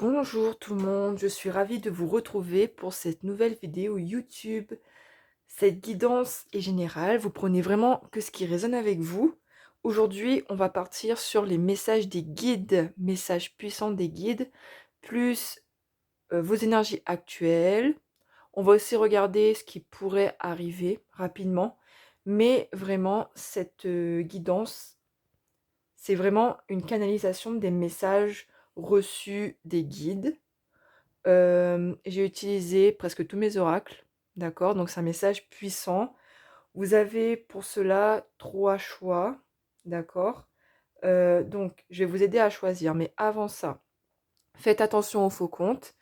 Bonjour tout le monde, je suis ravie de vous retrouver pour cette nouvelle vidéo YouTube. Cette guidance est générale, vous prenez vraiment que ce qui résonne avec vous. Aujourd'hui, on va partir sur les messages des guides, messages puissants des guides, plus vos énergies actuelles. On va aussi regarder ce qui pourrait arriver rapidement, mais vraiment, cette guidance, c'est vraiment une canalisation des messages reçus des guides. J'ai utilisé presque tous mes oracles, d'accord? Donc c'est un message puissant. Vous avez pour cela 3 choix, d'accord? Donc je vais vous aider à choisir, mais avant ça, faites attention aux faux comptes.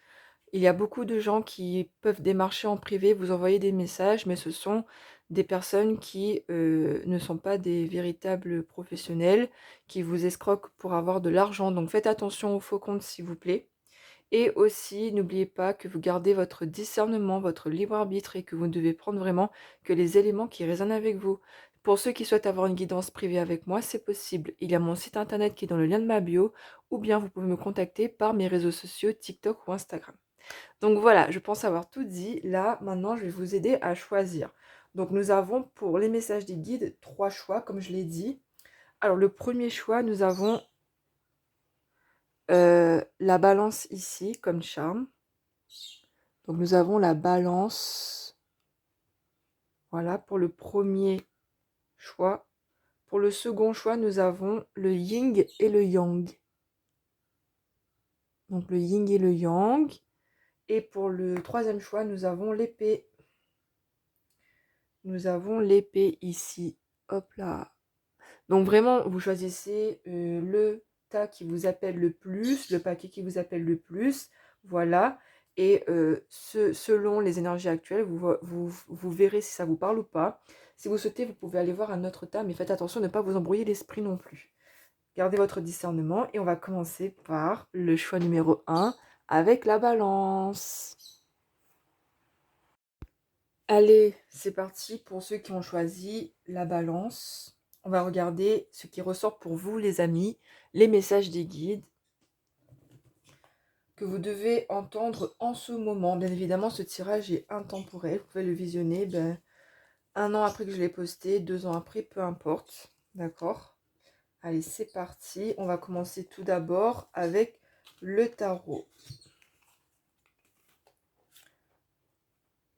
Il y a beaucoup de gens qui peuvent démarcher en privé, vous envoyer des messages, mais ce sont des personnes qui, ne sont pas des véritables professionnels, qui vous escroquent pour avoir de l'argent. Donc faites attention aux faux comptes, s'il vous plaît. Et aussi, n'oubliez pas que vous gardez votre discernement, votre libre arbitre et que vous ne devez prendre vraiment que les éléments qui résonnent avec vous. Pour ceux qui souhaitent avoir une guidance privée avec moi, c'est possible. Il y a mon site internet qui est dans le lien de ma bio ou bien vous pouvez me contacter par mes réseaux sociaux TikTok ou Instagram. Donc voilà, je pense avoir tout dit. Là, maintenant, je vais vous aider à choisir. Donc nous avons pour les messages des guides 3 choix, comme je l'ai dit. Alors le premier choix, nous avons la balance ici comme charme. Donc nous avons la balance, voilà, pour le premier choix. Pour le second choix, nous avons le yin et le yang. Donc le yin et le yang. Et pour le troisième choix, nous avons l'épée. Nous avons l'épée ici. Hop là. Donc vraiment, vous choisissez le tas qui vous appelle le plus, le paquet qui vous appelle le plus. Voilà. Et selon les énergies actuelles, vous verrez si ça vous parle ou pas. Si vous souhaitez, vous pouvez aller voir un autre tas, mais faites attention de ne pas vous embrouiller l'esprit non plus. Gardez votre discernement et on va commencer par le choix numéro 1 avec la balance. Allez, c'est parti pour ceux qui ont choisi la balance. On va regarder ce qui ressort pour vous, les amis, les messages des guides que vous devez entendre en ce moment. Bien évidemment, ce tirage est intemporel. Vous pouvez le visionner 1 an après que je l'ai posté, 2 ans après, peu importe. D'accord? Allez, c'est parti. On va commencer tout d'abord avec le tarot.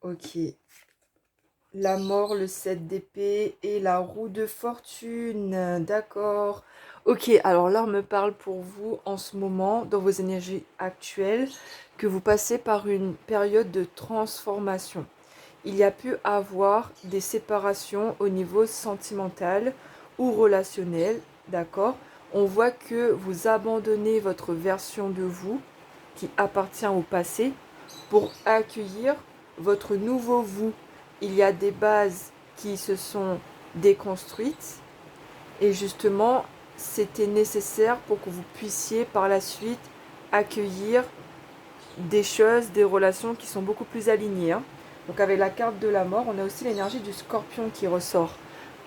Ok. La mort, le 7 d'épée et la roue de fortune. D'accord. Ok, alors là, on me parle pour vous en ce moment, dans vos énergies actuelles, que vous passez par une période de transformation. Il y a pu avoir des séparations au niveau sentimental ou relationnel, d'accord? On voit que vous abandonnez votre version de vous qui appartient au passé pour accueillir votre nouveau vous. Il y a des bases qui se sont déconstruites et justement c'était nécessaire pour que vous puissiez par la suite accueillir des choses, des relations qui sont beaucoup plus alignées. Donc avec la carte de la mort, on a aussi l'énergie du scorpion qui ressort.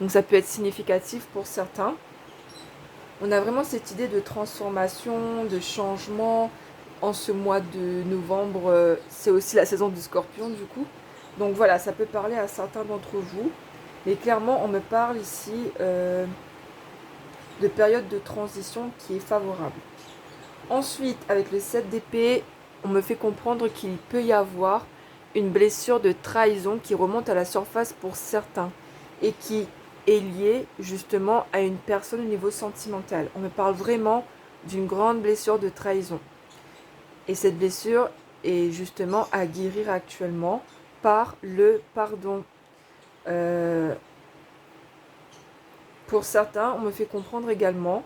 Donc ça peut être significatif pour certains. On a vraiment cette idée de transformation, de changement. En ce mois de novembre, c'est aussi la saison du scorpion du coup. Donc voilà, ça peut parler à certains d'entre vous. Mais clairement, on me parle ici de période de transition qui est favorable. Ensuite, avec le 7 d'épée, on me fait comprendre qu'il peut y avoir une blessure de trahison qui remonte à la surface pour certains et qui est liée justement à une personne au niveau sentimental. On me parle vraiment d'une grande blessure de trahison. Et cette blessure est justement à guérir actuellement par le pardon. Pour certains, on me fait comprendre également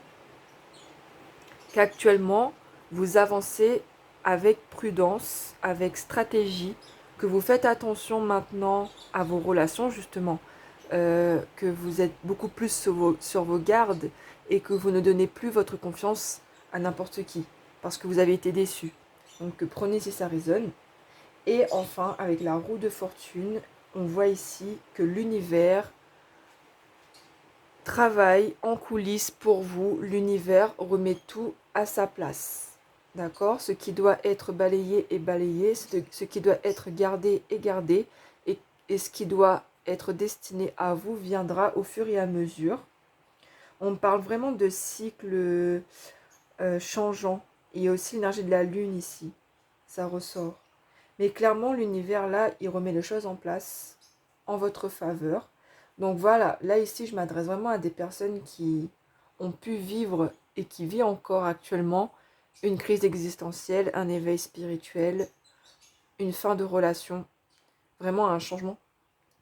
qu'actuellement, vous avancez avec prudence, avec stratégie, que vous faites attention maintenant à vos relations justement, que vous êtes beaucoup plus sur vos gardes et que vous ne donnez plus votre confiance à n'importe qui, parce que vous avez été déçu. Donc prenez si ça résonne. Et enfin, avec la roue de fortune, on voit ici que l'univers travaille en coulisses pour vous. L'univers remet tout à sa place. D'accord? Ce qui doit être balayé est balayé, ce qui doit être gardé est gardé, et ce qui doit être destiné à vous viendra au fur et à mesure. On parle vraiment de cycles changeants. Il y a aussi l'énergie de la lune ici, ça ressort. Mais clairement, l'univers là, il remet les choses en place en votre faveur. Donc voilà, là ici, je m'adresse vraiment à des personnes qui ont pu vivre et qui vivent encore actuellement une crise existentielle, un éveil spirituel, une fin de relation, vraiment un changement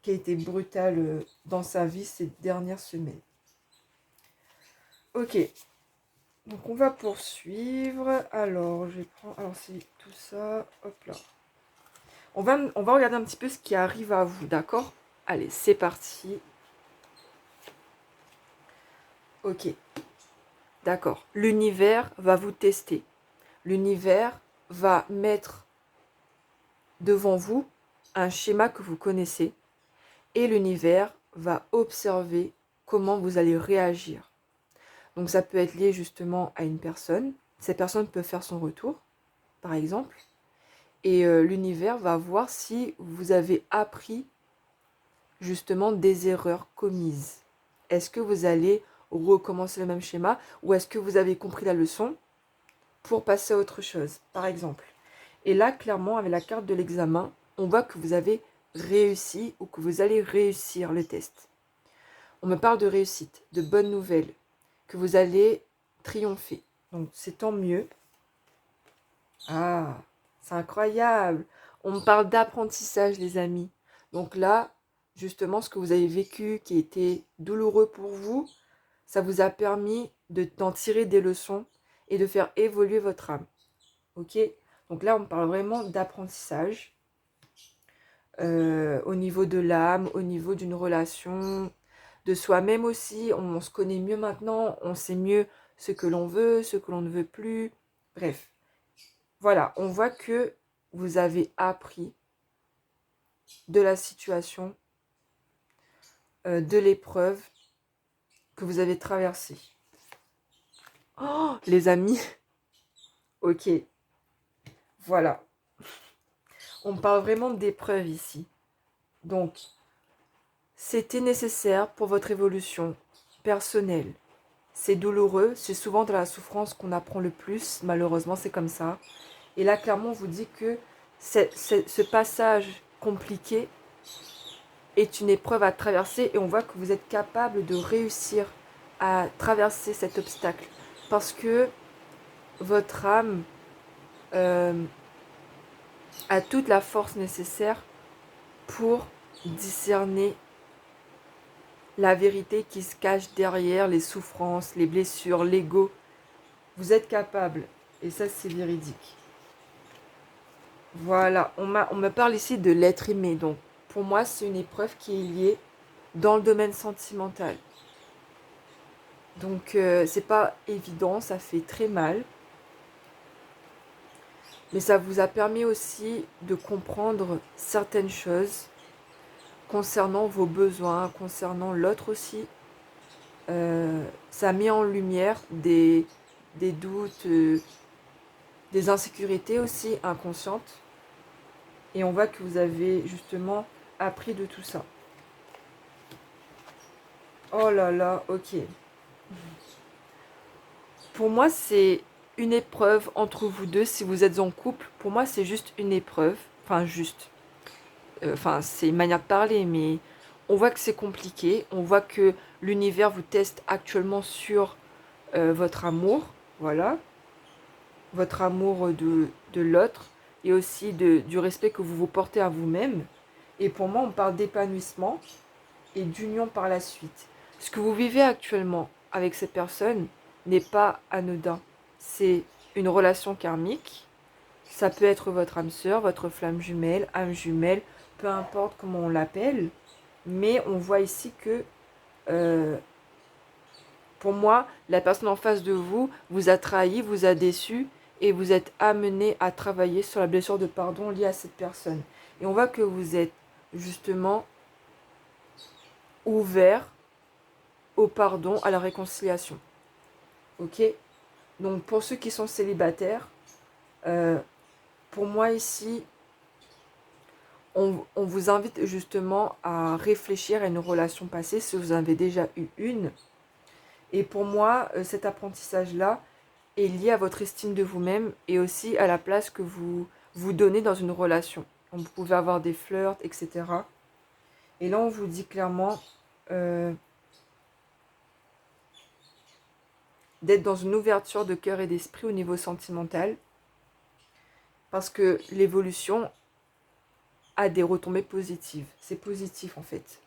qui a été brutal dans sa vie ces dernières semaines. Ok, donc on va poursuivre. Alors, je vais prendre, alors c'est tout ça, hop là. On va regarder un petit peu ce qui arrive à vous, d'accord? Allez, c'est parti. Ok, d'accord. L'univers va vous tester. L'univers va mettre devant vous un schéma que vous connaissez et l'univers va observer comment vous allez réagir. Donc ça peut être lié justement à une personne. Cette personne peut faire son retour, par exemple. Et l'univers va voir si vous avez appris justement des erreurs commises. Est-ce que vous allez recommencer le même schéma ou est-ce que vous avez compris la leçon pour passer à autre chose, par exemple? Et là, clairement, avec la carte de l'examen, on voit que vous avez réussi ou que vous allez réussir le test. On me parle de réussite, de bonnes nouvelles, que vous allez triompher. Donc, c'est tant mieux. Ah, c'est incroyable. On me parle d'apprentissage, les amis. Donc là, justement, ce que vous avez vécu, qui était douloureux pour vous, ça vous a permis d'en tirer des leçons et de faire évoluer votre âme. Ok? Donc là, on parle vraiment d'apprentissage au niveau de l'âme, au niveau d'une relation, de soi-même aussi. On se connaît mieux maintenant, on sait mieux ce que l'on veut, ce que l'on ne veut plus. Bref, voilà, on voit que vous avez appris de la situation, de l'épreuve que vous avez traversée. Oh, les amis, ok, voilà. On parle vraiment d'épreuve ici. Donc, c'était nécessaire pour votre évolution personnelle. C'est douloureux, c'est souvent dans la souffrance qu'on apprend le plus, malheureusement c'est comme ça. Et là, clairement, on vous dit que ce passage compliqué est une épreuve à traverser et on voit que vous êtes capable de réussir à traverser cet obstacle parce que votre âme a toute la force nécessaire pour discerner la vérité qui se cache derrière les souffrances, les blessures, l'ego. Vous êtes capable et ça c'est véridique. Voilà, on me parle ici de l'être aimé, donc pour moi c'est une épreuve qui est liée dans le domaine sentimental. Donc c'est pas évident, ça fait très mal. Mais ça vous a permis aussi de comprendre certaines choses concernant vos besoins, concernant l'autre aussi. Ça a mis en lumière des doutes, des insécurités aussi inconscientes. Et on voit que vous avez justement appris de tout ça. Oh là là, ok. Pour moi, c'est une épreuve entre vous deux. Si vous êtes en couple, pour moi, c'est juste une épreuve. Enfin, juste. Enfin, c'est une manière de parler, mais on voit que c'est compliqué. On voit que l'univers vous teste actuellement sur votre amour. Voilà. Votre amour de l'autre. Et aussi du respect que vous vous portez à vous-même. Et pour moi, on parle d'épanouissement et d'union par la suite. Ce que vous vivez actuellement avec cette personne n'est pas anodin. C'est une relation karmique. Ça peut être votre âme sœur, votre flamme jumelle, âme jumelle, peu importe comment on l'appelle. Mais on voit ici que, pour moi, la personne en face de vous vous a trahi, vous a déçu et vous êtes amené à travailler sur la blessure de pardon liée à cette personne. Et on voit que vous êtes justement ouvert au pardon, à la réconciliation. Ok? Donc pour ceux qui sont célibataires, pour moi ici, on vous invite justement à réfléchir à une relation passée si vous en avez déjà eu une. Et pour moi, cet apprentissage-là est lié à votre estime de vous-même et aussi à la place que vous vous donnez dans une relation. Donc, vous pouvez avoir des flirts, etc. Et là, on vous dit clairement d'être dans une ouverture de cœur et d'esprit au niveau sentimental. Parce que l'évolution a des retombées positives. C'est positif en fait.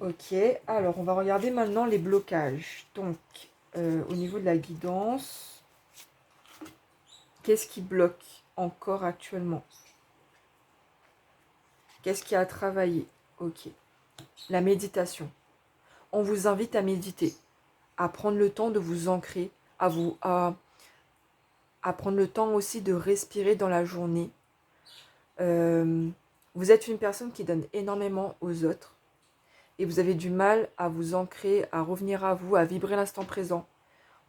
Ok, alors on va regarder maintenant les blocages. Donc, au niveau de la guidance, qu'est-ce qui bloque encore actuellement? Qu'est-ce qui a travaillé? Ok, la méditation. On vous invite à méditer, à prendre le temps de vous ancrer, à prendre le temps aussi de respirer dans la journée. Vous êtes une personne qui donne énormément aux autres et vous avez du mal à vous ancrer, à revenir à vous, à vibrer l'instant présent.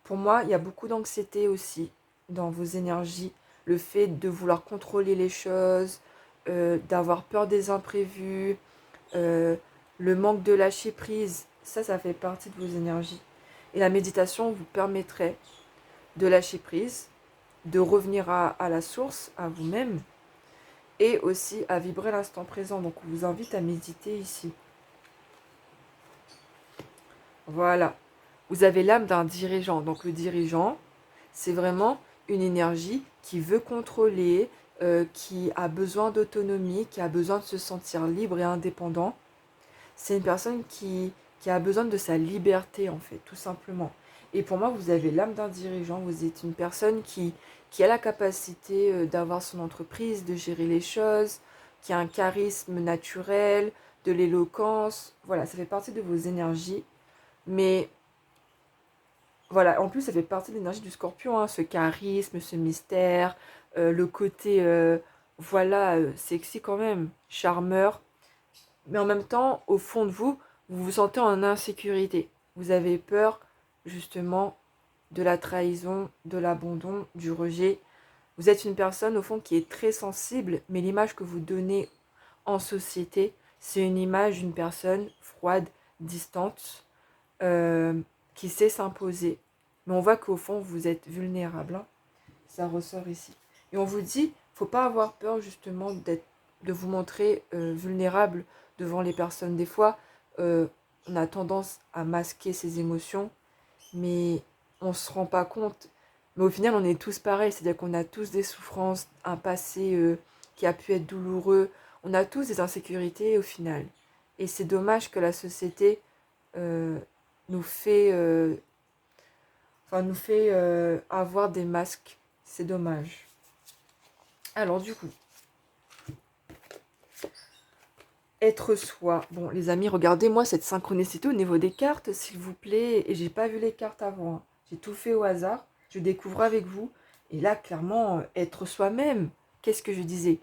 Pour moi, il y a beaucoup d'anxiété aussi dans vos énergies. Le fait de vouloir contrôler les choses, d'avoir peur des imprévus, le manque de lâcher prise, ça fait partie de vos énergies. Et la méditation vous permettrait de lâcher prise, de revenir à la source, à vous-même, et aussi à vibrer l'instant présent. Donc on vous invite à méditer ici. Voilà. Vous avez l'âme d'un dirigeant. Donc le dirigeant, c'est vraiment une énergie qui veut contrôler, qui a besoin d'autonomie, qui a besoin de se sentir libre et indépendant. C'est une personne qui a besoin de sa liberté, en fait, tout simplement. Et pour moi, vous avez l'âme d'un dirigeant. Vous êtes une personne qui a la capacité d'avoir son entreprise, de gérer les choses, qui a un charisme naturel, de l'éloquence. Voilà, ça fait partie de vos énergies. Mais voilà, en plus, ça fait partie de l'énergie du scorpion, hein, ce charisme, ce mystère, le côté, voilà, sexy quand même, charmeur. Mais en même temps, au fond de vous, vous vous sentez en insécurité. Vous avez peur, justement, de la trahison, de l'abandon, du rejet. Vous êtes une personne, au fond, qui est très sensible, mais l'image que vous donnez en société, c'est une image d'une personne froide, distante, euh, qui sait s'imposer. Mais on voit qu'au fond, vous êtes vulnérable, hein. Ça ressort ici. Et on vous dit, faut pas avoir peur justement de vous montrer vulnérable devant les personnes. Des fois, on a tendance à masquer ses émotions, mais on se rend pas compte. Mais au final, on est tous pareils, c'est-à-dire qu'on a tous des souffrances, un passé qui a pu être douloureux. On a tous des insécurités au final. Et c'est dommage que la société euh, nous fait, avoir des masques. C'est dommage. Alors du coup, être soi. Bon, les amis, regardez-moi cette synchronicité au niveau des cartes, s'il vous plaît. Et j'ai pas vu les cartes avant, hein. J'ai tout fait au hasard. Je découvre avec vous. Et là, clairement, être soi-même. Qu'est-ce que je disais?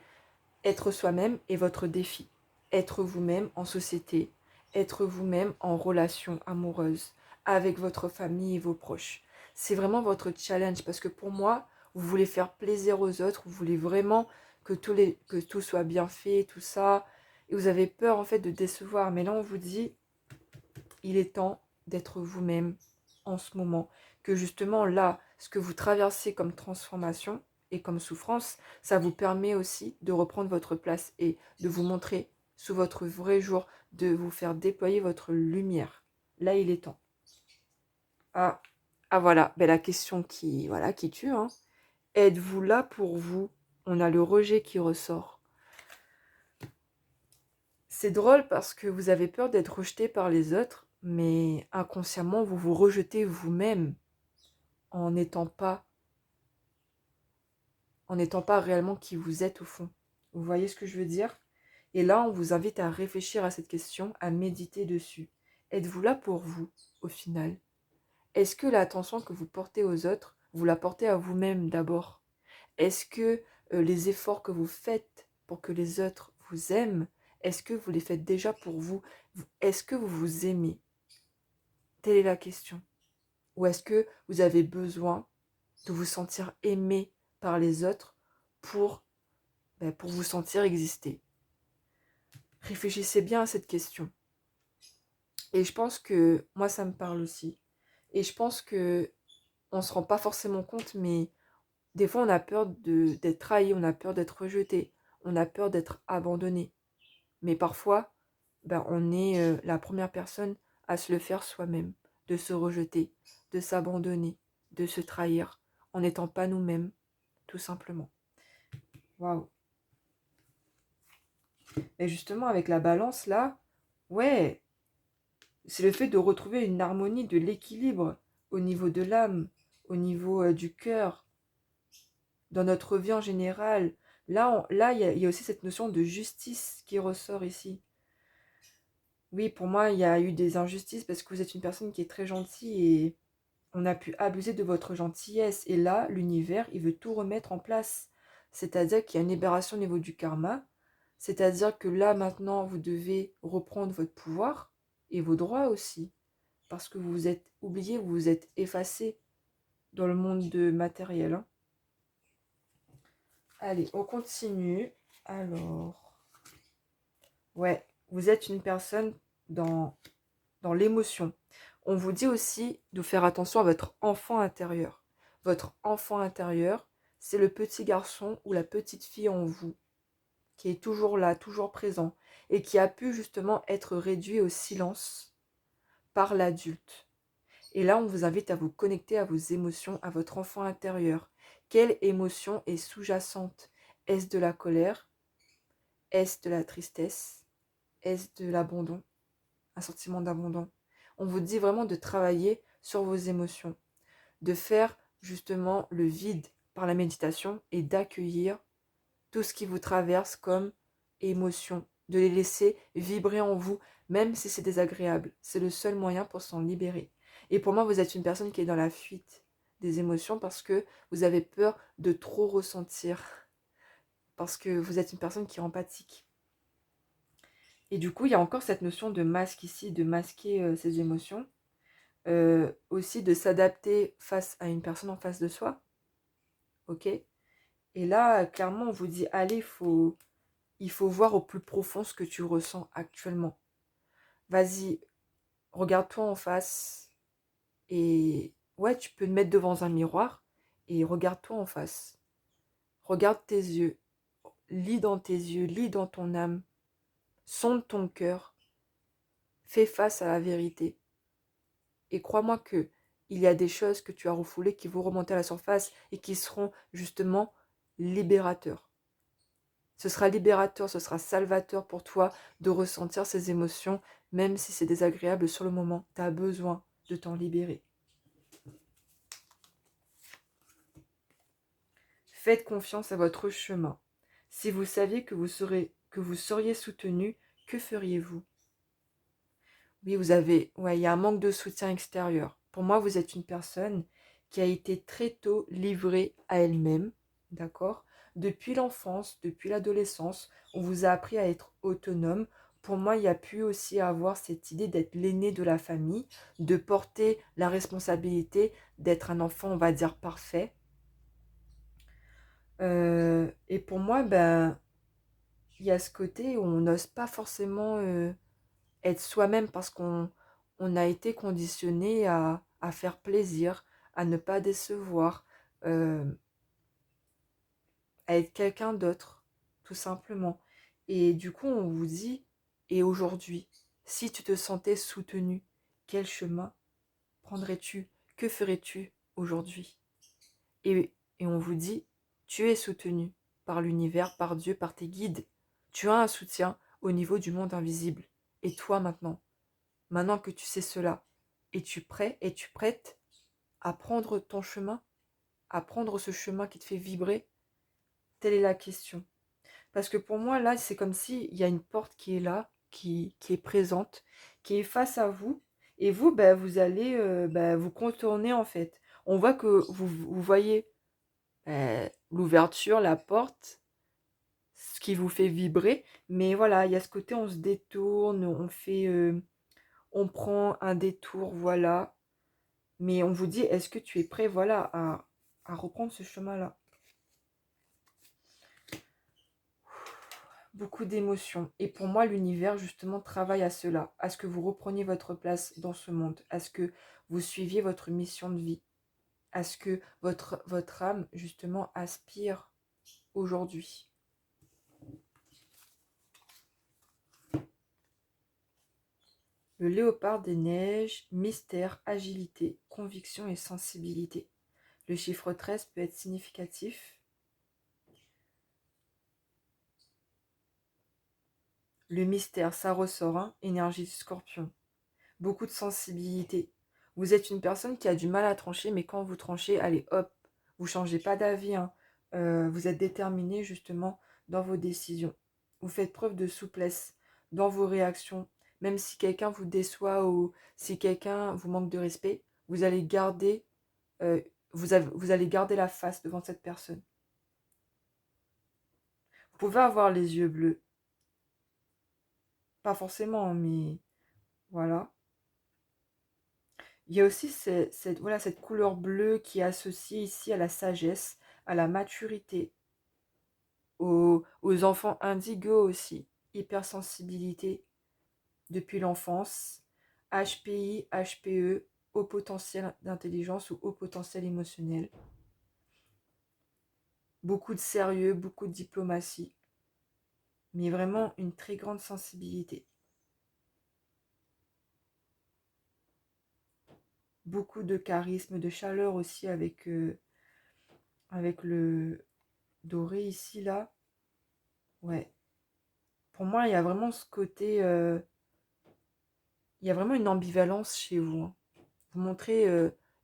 Être soi-même est votre défi. Être vous-même en société. Être vous-même en relation amoureuse. Avec votre famille et vos proches. C'est vraiment votre challenge. Parce que pour moi, vous voulez faire plaisir aux autres. Vous voulez vraiment que tout soit bien fait, tout ça. Et vous avez peur en fait de décevoir. Mais là, on vous dit, il est temps d'être vous-même en ce moment. Que justement là, ce que vous traversez comme transformation et comme souffrance, ça vous permet aussi de reprendre votre place et de vous montrer sous votre vrai jour, de vous faire déployer votre lumière. Là, il est temps. Ah, ah voilà, ben, la question qui tue, hein. Êtes-vous là pour vous? On a le rejet qui ressort. C'est drôle parce que vous avez peur d'être rejeté par les autres, mais inconsciemment, vous vous rejetez vous-même en n'étant pas, en n'étant pas réellement qui vous êtes au fond. Vous voyez ce que je veux dire? Et là, on vous invite à réfléchir à cette question, à méditer dessus. Êtes-vous là pour vous, au final? Est-ce que l'attention que vous portez aux autres, vous la portez à vous-même d'abord? Est-ce que les efforts que vous faites pour que les autres vous aiment, est-ce que vous les faites déjà pour vous? Est-ce que vous vous aimez? Telle est la question. Ou est-ce que vous avez besoin de vous sentir aimé par les autres pour vous sentir exister. Réfléchissez bien à cette question. Et je pense que moi, ça me parle aussi. Et je pense que on ne se rend pas forcément compte, mais des fois, on a peur d'être trahi, on a peur d'être rejeté, on a peur d'être abandonné. Mais parfois, on est la première personne à se le faire soi-même, de se rejeter, de s'abandonner, de se trahir, en n'étant pas nous-mêmes, tout simplement. Waouh! Et justement, avec la balance, là, ouais, c'est le fait de retrouver une harmonie, de l'équilibre au niveau de l'âme, au niveau du cœur, dans notre vie en général. Là, il y a aussi cette notion de justice qui ressort ici. Oui, pour moi, il y a eu des injustices parce que vous êtes une personne qui est très gentille et on a pu abuser de votre gentillesse. Et là, l'univers, il veut tout remettre en place. C'est-à-dire qu'il y a une libération au niveau du karma. C'est-à-dire que là, maintenant, vous devez reprendre votre pouvoir et vos droits aussi. Parce que vous vous êtes oublié, vous vous êtes effacé dans le monde matériel. Hein. Allez, on continue. Alors, ouais, vous êtes une personne dans l'émotion. On vous dit aussi de faire attention à votre enfant intérieur. Votre enfant intérieur, c'est le petit garçon ou la petite fille en vous qui est toujours là, toujours présent et qui a pu justement être réduit au silence par l'adulte. Et là, on vous invite à vous connecter à vos émotions, à votre enfant intérieur. Quelle émotion est sous-jacente? Est-ce de la colère? Est-ce de la tristesse? Est-ce de l'abandon? Un sentiment d'abandon? On vous dit vraiment de travailler sur vos émotions, de faire justement le vide par la méditation et d'accueillir tout ce qui vous traverse comme émotion, de les laisser vibrer en vous, même si c'est désagréable. C'est le seul moyen pour s'en libérer. Et pour moi, vous êtes une personne qui est dans la fuite des émotions parce que vous avez peur de trop ressentir, parce que vous êtes une personne qui est empathique. Et du coup, il y a encore cette notion de masque ici, de masquer ses émotions. Aussi de s'adapter face à une personne en face de soi. Ok? Et là, clairement, on vous dit, allez, il faut voir au plus profond ce que tu ressens actuellement. Vas-y, regarde-toi en face. Et ouais, tu peux te mettre devant un miroir et regarde-toi en face. Regarde tes yeux. Lis dans tes yeux, lis dans ton âme. Sonde ton cœur. Fais face à la vérité. Et crois-moi que il y a des choses que tu as refoulées qui vont remonter à la surface et qui seront justement libérateurs. Ce sera libérateur, ce sera salvateur pour toi de ressentir ces émotions, même si c'est désagréable sur le moment. Tu as besoin de t'en libérer. Faites confiance à votre chemin. Si vous saviez que vous seriez soutenu, que feriez-vous? Oui, il y a un manque de soutien extérieur. Pour moi, vous êtes une personne qui a été très tôt livrée à elle-même, d'accord? Depuis l'enfance, depuis l'adolescence, on vous a appris à être autonome. Pour moi, il y a pu aussi avoir cette idée d'être l'aîné de la famille, de porter la responsabilité d'être un enfant, on va dire, parfait. Et pour moi, il y a ce côté où on n'ose pas forcément être soi-même parce qu'on a été conditionné à faire plaisir, à ne pas décevoir, euh, à être quelqu'un d'autre, tout simplement. Et du coup, on vous dit, et aujourd'hui, si tu te sentais soutenu, quel chemin prendrais-tu? Que ferais-tu aujourd'hui? Et on vous dit, tu es soutenu par l'univers, par Dieu, par tes guides. Tu as un soutien au niveau du monde invisible. Et toi maintenant, maintenant que tu sais cela, es-tu prêt, es-tu prête à prendre ton chemin, à prendre ce chemin qui te fait vibrer? Telle est la question. Parce que pour moi, là, c'est comme s'il y a une porte qui est là, qui est présente, qui est face à vous. Et vous, vous allez vous contourner en fait. On voit que vous voyez l'ouverture, la porte, ce qui vous fait vibrer. Mais voilà, il y a ce côté, on se détourne, on prend un détour, voilà. Mais on vous dit, est-ce que tu es prêt, voilà, à reprendre ce chemin-là? beaucoup d'émotions. Et pour moi, l'univers, justement, travaille à cela, à ce que vous repreniez votre place dans ce monde, à ce que vous suiviez votre mission de vie, à ce que votre âme, justement, aspire aujourd'hui. Le léopard des neiges, mystère, agilité, conviction et sensibilité. Le chiffre 13 peut être significatif. Le mystère, ça ressort, hein, énergie du scorpion. Beaucoup de sensibilité. Vous êtes une personne qui a du mal à trancher, mais quand vous tranchez, allez hop, vous changez pas d'avis, hein. Vous êtes déterminé justement dans vos décisions. Vous faites preuve de souplesse dans vos réactions. Même si quelqu'un vous déçoit ou si quelqu'un vous manque de respect, vous allez garder, vous allez garder la face devant cette personne. Vous pouvez avoir les yeux bleus. Pas forcément, mais voilà. Il y a aussi voilà, cette couleur bleue qui est associée ici à la sagesse, à la maturité, aux enfants indigo aussi, hypersensibilité depuis l'enfance, HPI, HPE, haut potentiel d'intelligence ou haut potentiel émotionnel. Beaucoup de sérieux, beaucoup de diplomatie, mais vraiment une très grande sensibilité. Beaucoup de charisme, de chaleur aussi avec le doré ici, là. Ouais. Pour moi, il y a vraiment ce côté... il y a vraiment une ambivalence chez vous, hein. Vous montrez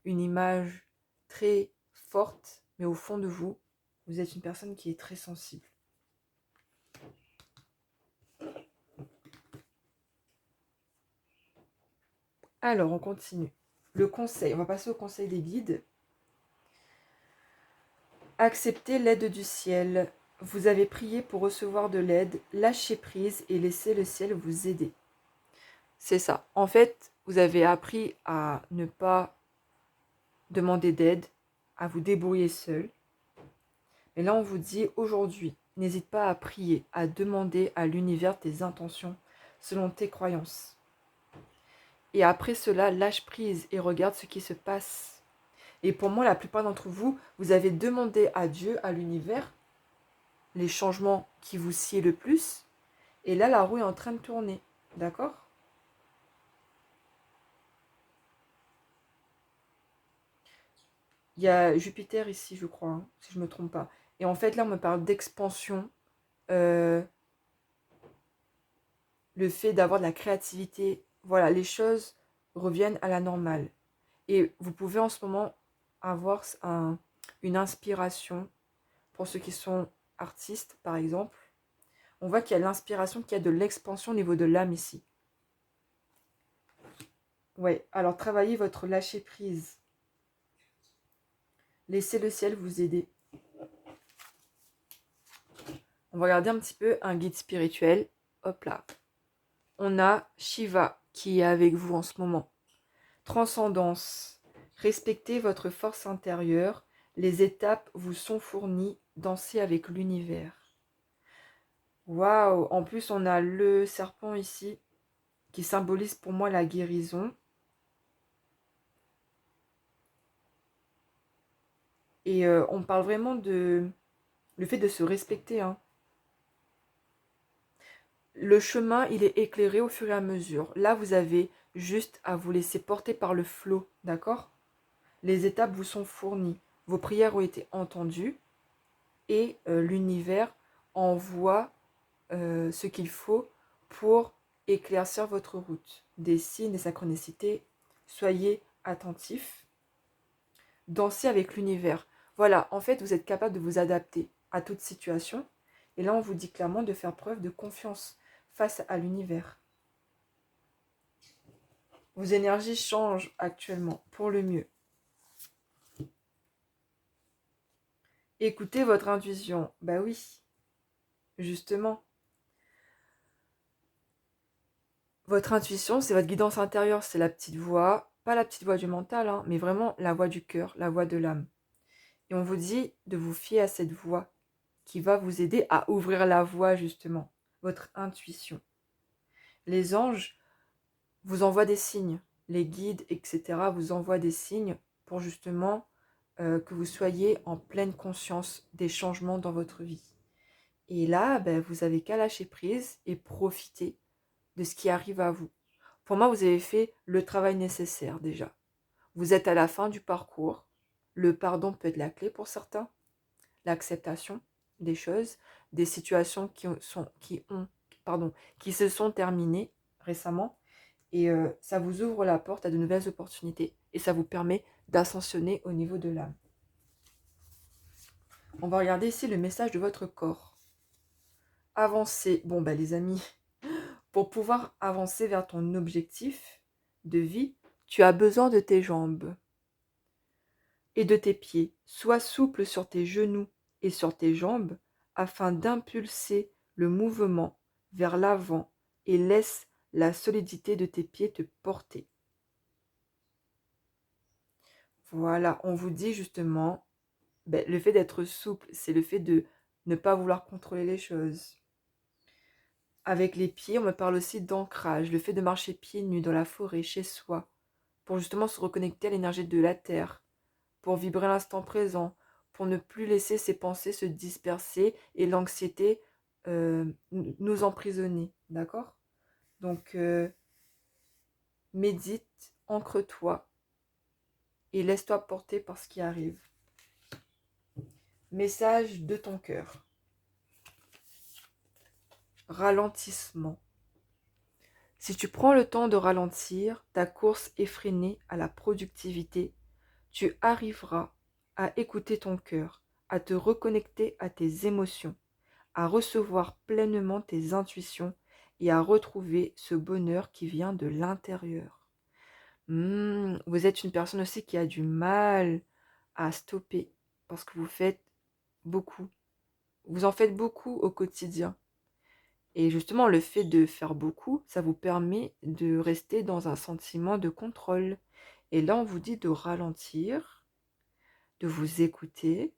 une image très forte, mais au fond de vous, vous êtes une personne qui est très sensible. Alors, on continue. Le conseil, on va passer au conseil des guides. Acceptez l'aide du ciel. Vous avez prié pour recevoir de l'aide. Lâchez prise et laissez le ciel vous aider. C'est ça. En fait, vous avez appris à ne pas demander d'aide, à vous débrouiller seul. Mais là, on vous dit aujourd'hui, n'hésite pas à prier, à demander à l'univers tes intentions selon tes croyances. Et après cela, lâche prise et regarde ce qui se passe. Et pour moi, la plupart d'entre vous, vous avez demandé à Dieu, à l'univers, les changements qui vous sied le plus. Et là, la roue est en train de tourner. D'accord ? Il y a Jupiter ici, je crois, hein, si je ne me trompe pas. Et en fait, là, on me parle d'expansion. Le fait d'avoir de la créativité. Voilà, les choses reviennent à la normale. Et vous pouvez en ce moment avoir une inspiration pour ceux qui sont artistes, par exemple. On voit qu'il y a l'inspiration, qu'il y a de l'expansion au niveau de l'âme ici. Ouais, alors travaillez votre lâcher-prise. Laissez le ciel vous aider. On va regarder un petit peu un guide spirituel. Hop là. On a Shiva qui est avec vous en ce moment. Transcendance. Respectez votre force intérieure. Les étapes vous sont fournies. Dansez avec l'univers. Waouh! En plus, on a le serpent ici qui symbolise pour moi la guérison. Et on parle vraiment de le fait de se respecter, hein. Le chemin, il est éclairé au fur et à mesure. Là, vous avez juste à vous laisser porter par le flot, d'accord? Les étapes vous sont fournies. Vos prières ont été entendues. Et l'univers envoie ce qu'il faut pour éclaircir votre route. Des signes, des synchronicités. Soyez attentifs. Dansez avec l'univers. Voilà, en fait, vous êtes capable de vous adapter à toute situation. Et là, on vous dit clairement de faire preuve de confiance face à l'univers. Vos énergies changent actuellement pour le mieux. Écoutez votre intuition. Bah oui, justement. Votre intuition, c'est votre guidance intérieure, c'est la petite voix, pas la petite voix du mental, hein, mais vraiment la voix du cœur, la voix de l'âme. Et on vous dit de vous fier à cette voix qui va vous aider à ouvrir la voie, justement, votre intuition. Les anges vous envoient des signes, les guides, etc. vous envoient des signes pour justement que vous soyez en pleine conscience des changements dans votre vie. Et là, ben, vous avez qu'à lâcher prise et profiter de ce qui arrive à vous. Pour moi, vous avez fait le travail nécessaire déjà. Vous êtes à la fin du parcours. Le pardon peut être la clé pour certains. L'acceptation des choses, des situations qui se sont terminées récemment. Et ça vous ouvre la porte à de nouvelles opportunités. Et ça vous permet d'ascensionner au niveau de l'âme. On va regarder ici le message de votre corps. Avancer. Bon, bah les amis, pour pouvoir avancer vers ton objectif de vie, tu as besoin de tes jambes et de tes pieds. Sois souple sur tes genoux et sur tes jambes afin d'impulser le mouvement vers l'avant et laisse la solidité de tes pieds te porter. Voilà, on vous dit justement, le fait d'être souple, c'est le fait de ne pas vouloir contrôler les choses. Avec les pieds, on me parle aussi d'ancrage, le fait de marcher pieds nus dans la forêt, chez soi, pour justement se reconnecter à l'énergie de la terre, pour vibrer l'instant présent, pour ne plus laisser ses pensées se disperser et l'anxiété nous emprisonner, d'accord? Donc, médite, ancre-toi et laisse-toi porter par ce qui arrive. Message de ton cœur. Ralentissement. Si tu prends le temps de ralentir ta course effrénée à la productivité, tu arriveras à écouter ton cœur, à te reconnecter à tes émotions, à recevoir pleinement tes intuitions et à retrouver ce bonheur qui vient de l'intérieur. Vous êtes une personne aussi qui a du mal à stopper parce que vous faites beaucoup. Vous en faites beaucoup au quotidien. Et justement, le fait de faire beaucoup, ça vous permet de rester dans un sentiment de contrôle. Et là, on vous dit de ralentir, de vous écouter,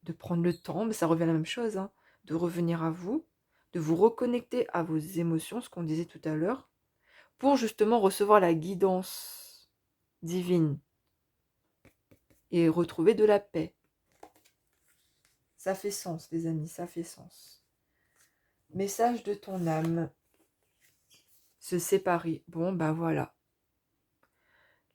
de prendre le temps, mais ça revient à la même chose, hein, de revenir à vous, de vous reconnecter à vos émotions, ce qu'on disait tout à l'heure, pour justement recevoir la guidance divine et retrouver de la paix. Ça fait sens, les amis, ça fait sens. Message de ton âme. Se séparer. Bon, ben voilà.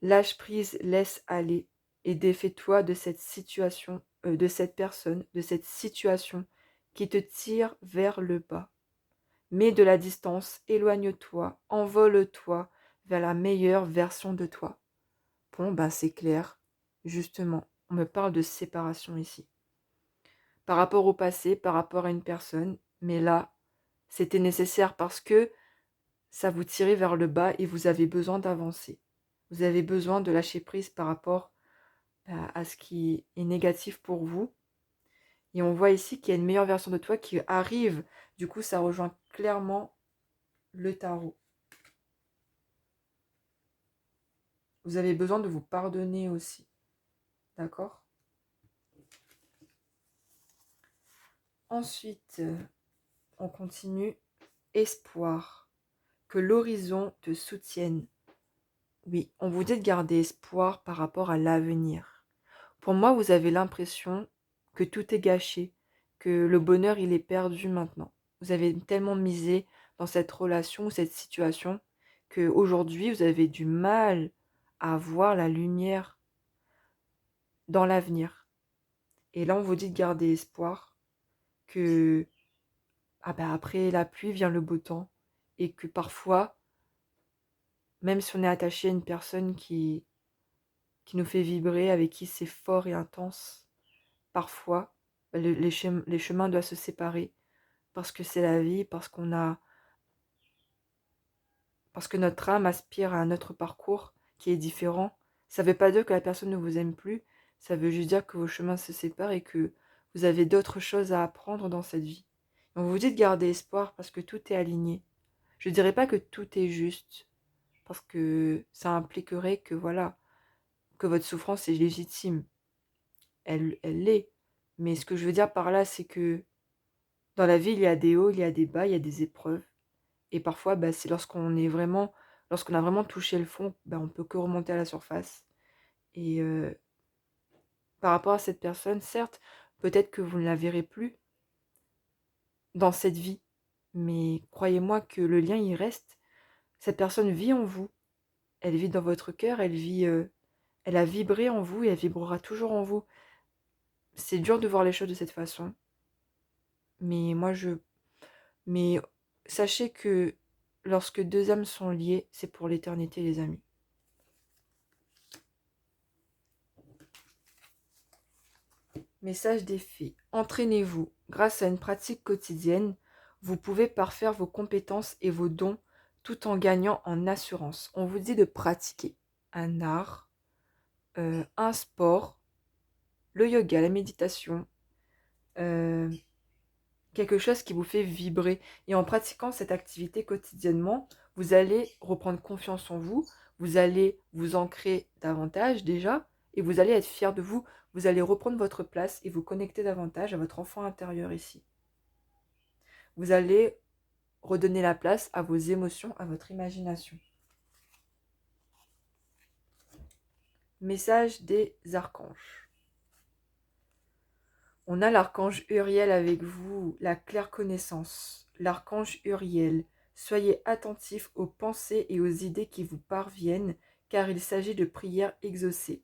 Lâche prise, laisse aller et défais-toi de cette situation, de cette personne, de cette situation qui te tire vers le bas. Mets de la distance, éloigne-toi, envole-toi vers la meilleure version de toi. Bon, ben c'est clair. Justement, on me parle de séparation ici. Par rapport au passé, par rapport à une personne, mais là, c'était nécessaire parce que ça vous tirait vers le bas et vous avez besoin d'avancer. Vous avez besoin de lâcher prise par rapport à ce qui est négatif pour vous. Et on voit ici qu'il y a une meilleure version de toi qui arrive. Du coup, ça rejoint clairement le tarot. Vous avez besoin de vous pardonner aussi. D'accord? Ensuite, on continue. Espoir. Que l'horizon te soutienne. Oui, on vous dit de garder espoir par rapport à l'avenir. Pour moi, vous avez l'impression que tout est gâché, que le bonheur, il est perdu maintenant. Vous avez tellement misé dans cette relation ou cette situation qu'aujourd'hui, vous avez du mal à voir la lumière dans l'avenir. Et là, on vous dit de garder espoir que après la pluie vient le beau temps et que parfois, même si on est attaché à une personne qui nous fait vibrer, avec qui c'est fort et intense, parfois, les chemins doivent se séparer parce que c'est la vie, parce que notre âme aspire à un autre parcours qui est différent. Ça ne veut pas dire que la personne ne vous aime plus, ça veut juste dire que vos chemins se séparent et que vous avez d'autres choses à apprendre dans cette vie. On vous dit de garder espoir parce que tout est aligné. Je ne dirais pas que tout est juste, parce que ça impliquerait que voilà, que votre souffrance est légitime. Elle l'est. Mais ce que je veux dire par là, c'est que Dans la vie, il y a des hauts, il y a des bas, il y a des épreuves. Et parfois, c'est lorsqu'on a vraiment touché le fond, on peut que remonter à la surface. Et par rapport à cette personne, certes, peut-être que vous ne la verrez plus dans cette vie. Mais croyez-moi que le lien, il reste. Cette personne vit en vous. Elle vit dans votre cœur, elle a vibré en vous et elle vibrera toujours en vous. C'est dur de voir les choses de cette façon. Mais mais sachez que lorsque deux âmes sont liées, c'est pour l'éternité, les amis. Message des fées. Entraînez-vous. Grâce à une pratique quotidienne, vous pouvez parfaire vos compétences et vos dons tout en gagnant en assurance. On vous dit de pratiquer un art, un sport, le yoga, la méditation, euh, quelque chose qui vous fait vibrer. Et en pratiquant cette activité quotidiennement, vous allez reprendre confiance en vous, vous allez vous ancrer davantage déjà, et vous allez être fier de vous, vous allez reprendre votre place et vous connecter davantage à votre enfant intérieur ici. Vous allez redonner la place à vos émotions, à votre imagination. Message des archanges. On a l'archange Uriel avec vous, la claire connaissance. L'archange Uriel, soyez attentifs aux pensées et aux idées qui vous parviennent, car il s'agit de prières exaucées.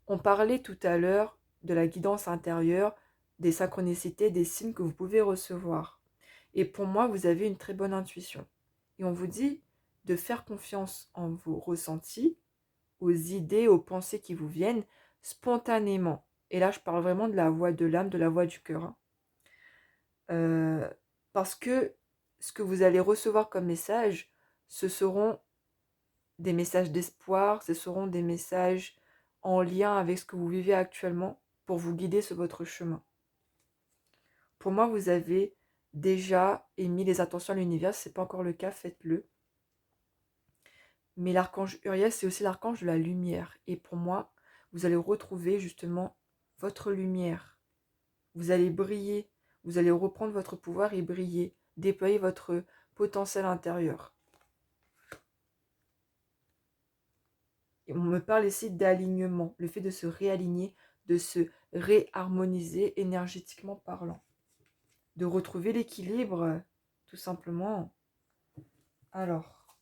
On parlait tout à l'heure de la guidance intérieure, des synchronicités, des signes que vous pouvez recevoir. Et pour moi, vous avez une très bonne intuition. Et on vous dit de faire confiance en vos ressentis, aux idées, aux pensées qui vous viennent spontanément. Et là, je parle vraiment de la voix de l'âme, de la voix du cœur. Parce que ce que vous allez recevoir comme message, ce seront des messages d'espoir, ce seront des messages en lien avec ce que vous vivez actuellement pour vous guider sur votre chemin. Pour moi, vous avez déjà émis les attentions à l'univers. Si ce n'est pas encore le cas, faites-le. Mais l'archange Uriel, c'est aussi l'archange de la lumière. Et pour moi, vous allez retrouver justement votre lumière. Vous allez briller, vous allez reprendre votre pouvoir et briller, déployer votre potentiel intérieur. Et on me parle ici d'alignement, le fait de se réaligner, de se réharmoniser énergétiquement parlant, de retrouver l'équilibre, tout simplement. Alors,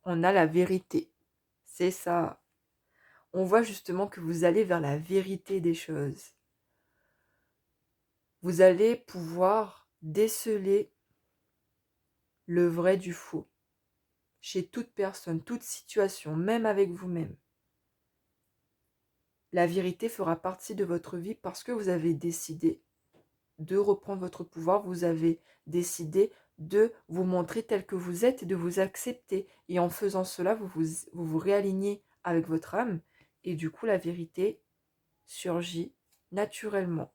on a la vérité, c'est ça. On voit justement que vous allez vers la vérité des choses. Vous allez pouvoir déceler le vrai du faux chez toute personne, toute situation, même avec vous-même. La vérité fera partie de votre vie parce que vous avez décidé de reprendre votre pouvoir, vous avez décidé de vous montrer tel que vous êtes et de vous accepter. Et en faisant cela, vous réalignez avec votre âme et du coup, la vérité surgit naturellement.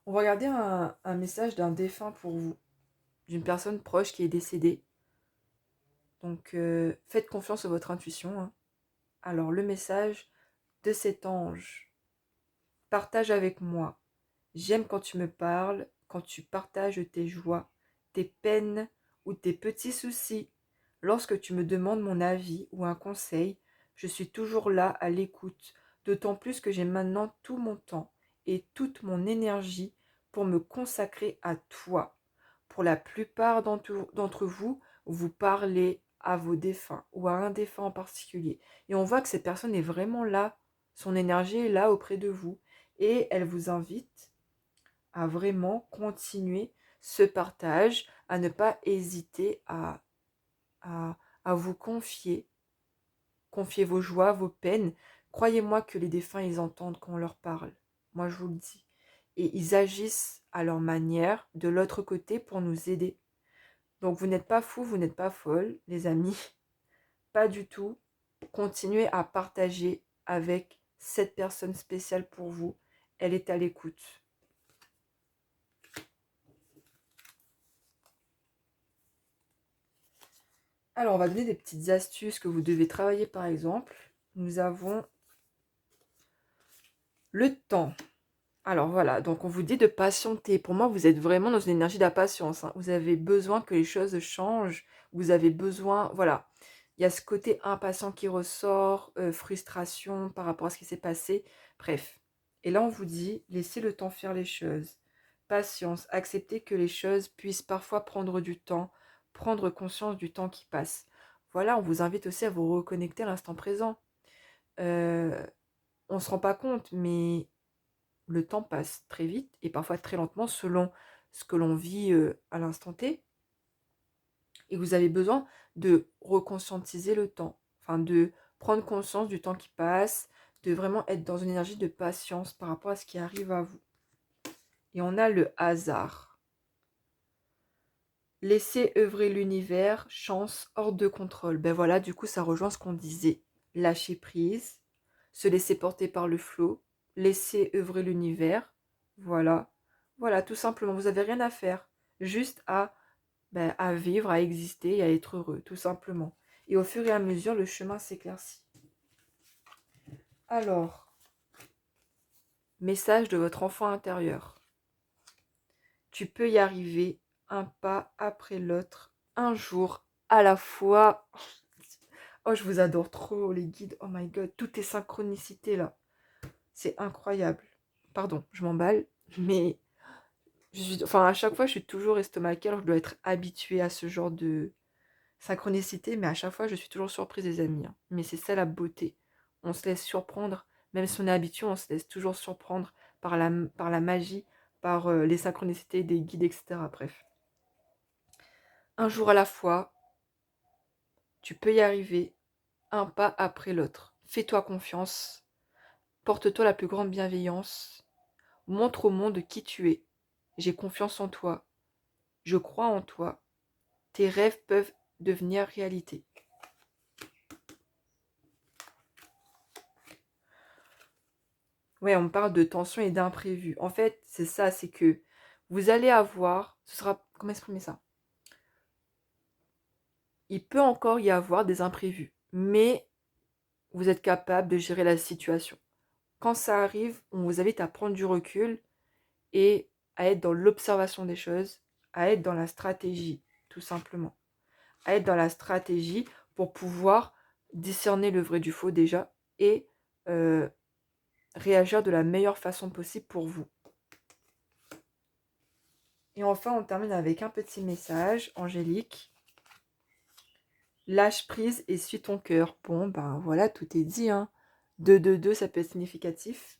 On va regarder un message d'un défunt pour vous, d'une personne proche qui est décédée. Donc, faites confiance à votre intuition. Hein. Alors, le message de cet ange. Partage avec moi. J'aime quand tu me parles, quand tu partages tes joies, tes peines ou tes petits soucis. Lorsque tu me demandes mon avis ou un conseil, je suis toujours là à l'écoute, d'autant plus que j'ai maintenant tout mon temps et toute mon énergie pour me consacrer à toi. Pour la plupart d'entre vous, vous parlez à vos défunts ou à un défunt en particulier. Et on voit que cette personne est vraiment là, son énergie est là auprès de vous. Et elle vous invite à vraiment continuer ce partage, à ne pas hésiter à vous confier vos joies, vos peines. Croyez-moi que les défunts, ils entendent quand on leur parle. Moi, je vous le dis. Et ils agissent à leur manière de l'autre côté pour nous aider. Donc, vous n'êtes pas fous, vous n'êtes pas folles, les amis. Pas du tout. Continuez à partager avec cette personne spéciale pour vous. Elle est à l'écoute. Alors, on va donner des petites astuces que vous devez travailler, par exemple. Nous avons Le temps. Alors voilà, donc on vous dit de patienter. Pour moi, vous êtes vraiment dans une énergie d'impatience, hein. Vous avez besoin que les choses changent. Vous avez besoin, voilà. Il y a ce côté impatient qui ressort, frustration par rapport à ce qui s'est passé. Bref. Et là, on vous dit, laissez le temps faire les choses. Patience, acceptez que les choses puissent parfois prendre du temps, prendre conscience du temps qui passe. Voilà, on vous invite aussi à vous reconnecter à l'instant présent. On ne se rend pas compte, mais le temps passe très vite et parfois très lentement selon ce que l'on vit à l'instant T. Et vous avez besoin de reconscientiser le temps, enfin de prendre conscience du temps qui passe, de vraiment être dans une énergie de patience par rapport à ce qui arrive à vous. Et on a le hasard. Laisser œuvrer l'univers, chance hors de contrôle. Ben voilà, du coup ça rejoint ce qu'on disait. Lâcher prise, se laisser porter par le flot, laisser œuvrer l'univers. Voilà, voilà, tout simplement. Vous n'avez rien à faire, juste à vivre, à exister et à être heureux, tout simplement. Et au fur et à mesure, le chemin s'éclaircit. Alors, message de votre enfant intérieur. Tu peux y arriver un pas après l'autre, un jour à la fois. Oh, je vous adore trop, les guides. Oh my god, tout est synchronicité là. C'est incroyable. Pardon, je m'emballe, mais enfin, à chaque fois, je suis toujours estomaquée, alors je dois être habituée à ce genre de synchronicité, mais à chaque fois, je suis toujours surprise, les amis, hein. Mais c'est ça la beauté. On se laisse surprendre, même si on est habitué, on se laisse toujours surprendre par la magie, par les synchronicités des guides, etc. Bref. Un jour à la fois, tu peux y arriver, un pas après l'autre. Fais-toi confiance, porte-toi la plus grande bienveillance, montre au monde qui tu es. J'ai confiance en toi, je crois en toi, tes rêves peuvent devenir réalité. Ouais, on parle de tension et d'imprévu. En fait, c'est ça, c'est que vous allez avoir, ce sera, comment exprimer ça? Il peut encore y avoir des imprévus, mais vous êtes capable de gérer la situation. Quand ça arrive, on vous invite à prendre du recul et à être dans l'observation des choses, à être dans la stratégie, tout simplement. À être dans la stratégie pour pouvoir discerner le vrai du faux déjà et réagir de la meilleure façon possible pour vous. Et enfin, on termine avec un petit message angélique. Lâche prise et suis ton cœur. Bon, ben voilà, tout est dit, hein. 2, 2, 2, ça peut être significatif.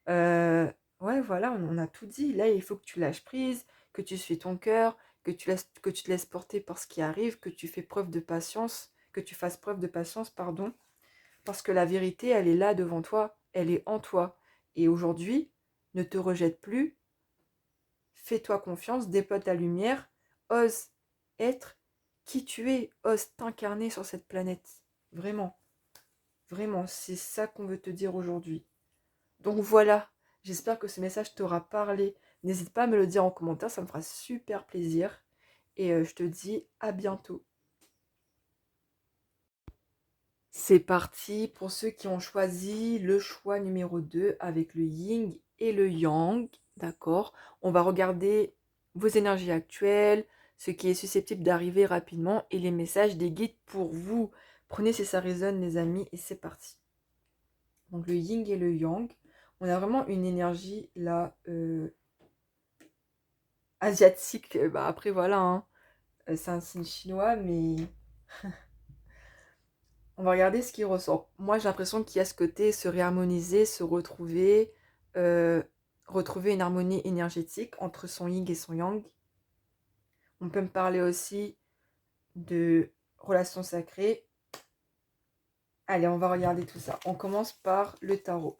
Ouais, voilà, on a tout dit. Là, il faut que tu lâches prise, que tu suis ton cœur, que tu te laisses porter par ce qui arrive, que tu fais preuve de patience, que tu fasses preuve de patience, pardon. Parce que la vérité, elle est là devant toi, elle est en toi. Et aujourd'hui, ne te rejette plus, fais-toi confiance, déploie ta lumière, ose être qui tu es, ose t'incarner sur cette planète. Vraiment, vraiment, c'est ça qu'on veut te dire aujourd'hui. Donc voilà, j'espère que ce message t'aura parlé. N'hésite pas à me le dire en commentaire, ça me fera super plaisir. Et je te dis à bientôt. C'est parti pour ceux qui ont choisi le choix numéro 2 avec le yin et le yang. D'accord? On va regarder vos énergies actuelles, ce qui est susceptible d'arriver rapidement et les messages des guides pour vous. Prenez si ça résonne les amis et c'est parti. Donc le yin et le yang. On a vraiment une énergie là asiatique. Bah, après voilà, hein. C'est un signe chinois mais... On va regarder ce qui ressort. Moi, j'ai l'impression qu'il y a ce côté se réharmoniser, se retrouver, euh, retrouver une harmonie énergétique entre son yin et son yang. On peut me parler aussi de relations sacrées. Allez, on va regarder tout ça. On commence par le tarot.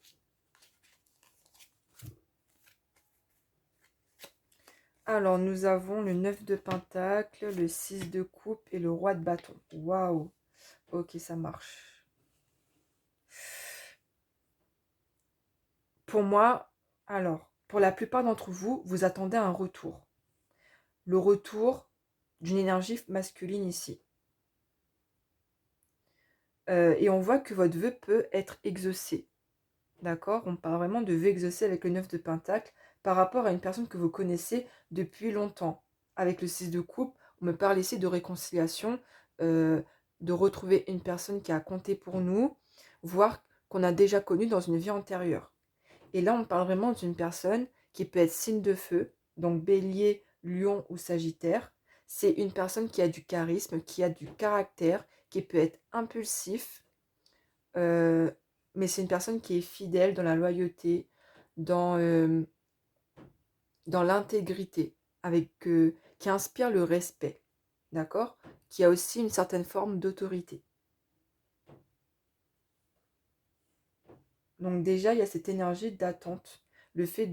Alors, nous avons le 9 de Pentacle, le 6 de Coupe et le Roi de Bâton. Waouh! Ok, ça marche. Pour moi, alors, pour la plupart d'entre vous, vous attendez un retour. Le retour d'une énergie masculine ici. Et on voit que votre vœu peut être exaucé. D'accord? On parle vraiment de vœux exaucés avec le 9 de Pentacle par rapport à une personne que vous connaissez depuis longtemps. Avec le 6 de coupe, on me parle ici de réconciliation, euh, de retrouver une personne qui a compté pour nous, voire qu'on a déjà connue dans une vie antérieure. Et là, on parle vraiment d'une personne qui peut être signe de feu, donc bélier, lion ou sagittaire. C'est une personne qui a du charisme, qui a du caractère, qui peut être impulsif, euh, mais c'est une personne qui est fidèle dans la loyauté, dans, euh, dans l'intégrité, qui inspire le respect, d'accord? Qui a aussi une certaine forme d'autorité. Donc déjà, il y a cette énergie d'attente, le fait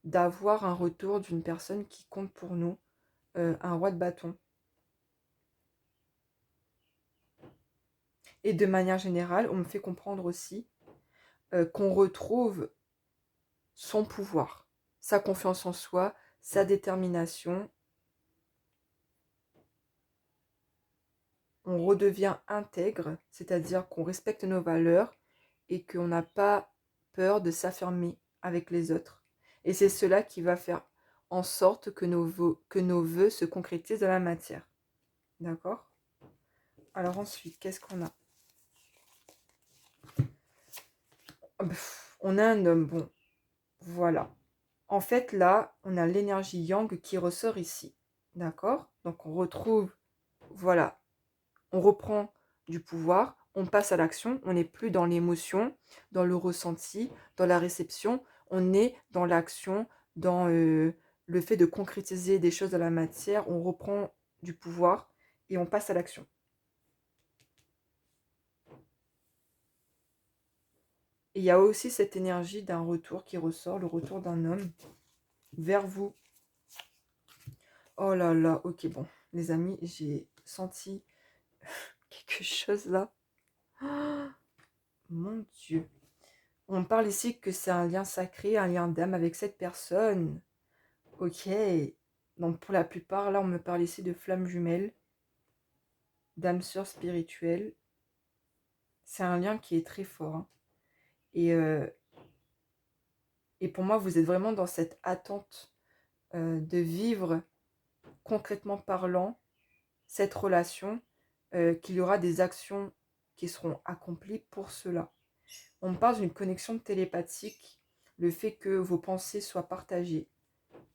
d'avoir un retour d'une personne qui compte pour nous, un roi de bâton. Et de manière générale, on me fait comprendre aussi qu'on retrouve son pouvoir, sa confiance en soi, sa détermination. On redevient intègre, c'est-à-dire qu'on respecte nos valeurs et qu'on n'a pas peur de s'affirmer avec les autres. Et c'est cela qui va faire en sorte que nos vœux se concrétisent dans la matière. D'accord? Alors ensuite, qu'est-ce qu'on a? On a un homme, bon, voilà. En fait, là, on a l'énergie yang qui ressort ici. D'accord? Donc on retrouve, voilà, on reprend du pouvoir, on passe à l'action, on n'est plus dans l'émotion, dans le ressenti, dans la réception, on est dans l'action, dans le fait de concrétiser des choses dans la matière, on reprend du pouvoir et on passe à l'action. Et il y a aussi cette énergie d'un retour qui ressort, le retour d'un homme vers vous. Oh là là, ok, bon, les amis, j'ai senti quelque chose là. Oh, mon Dieu. On parle ici que c'est un lien sacré, un lien d'âme avec cette personne. Ok. Donc pour la plupart, là, on me parle ici de flammes jumelles, d'âme sœur spirituelle. C'est un lien qui est très fort, hein. Et, euh, et pour moi, vous êtes vraiment dans cette attente de vivre concrètement parlant cette relation, qu'il y aura des actions qui seront accomplies pour cela. On me parle d'une connexion télépathique, le fait que vos pensées soient partagées,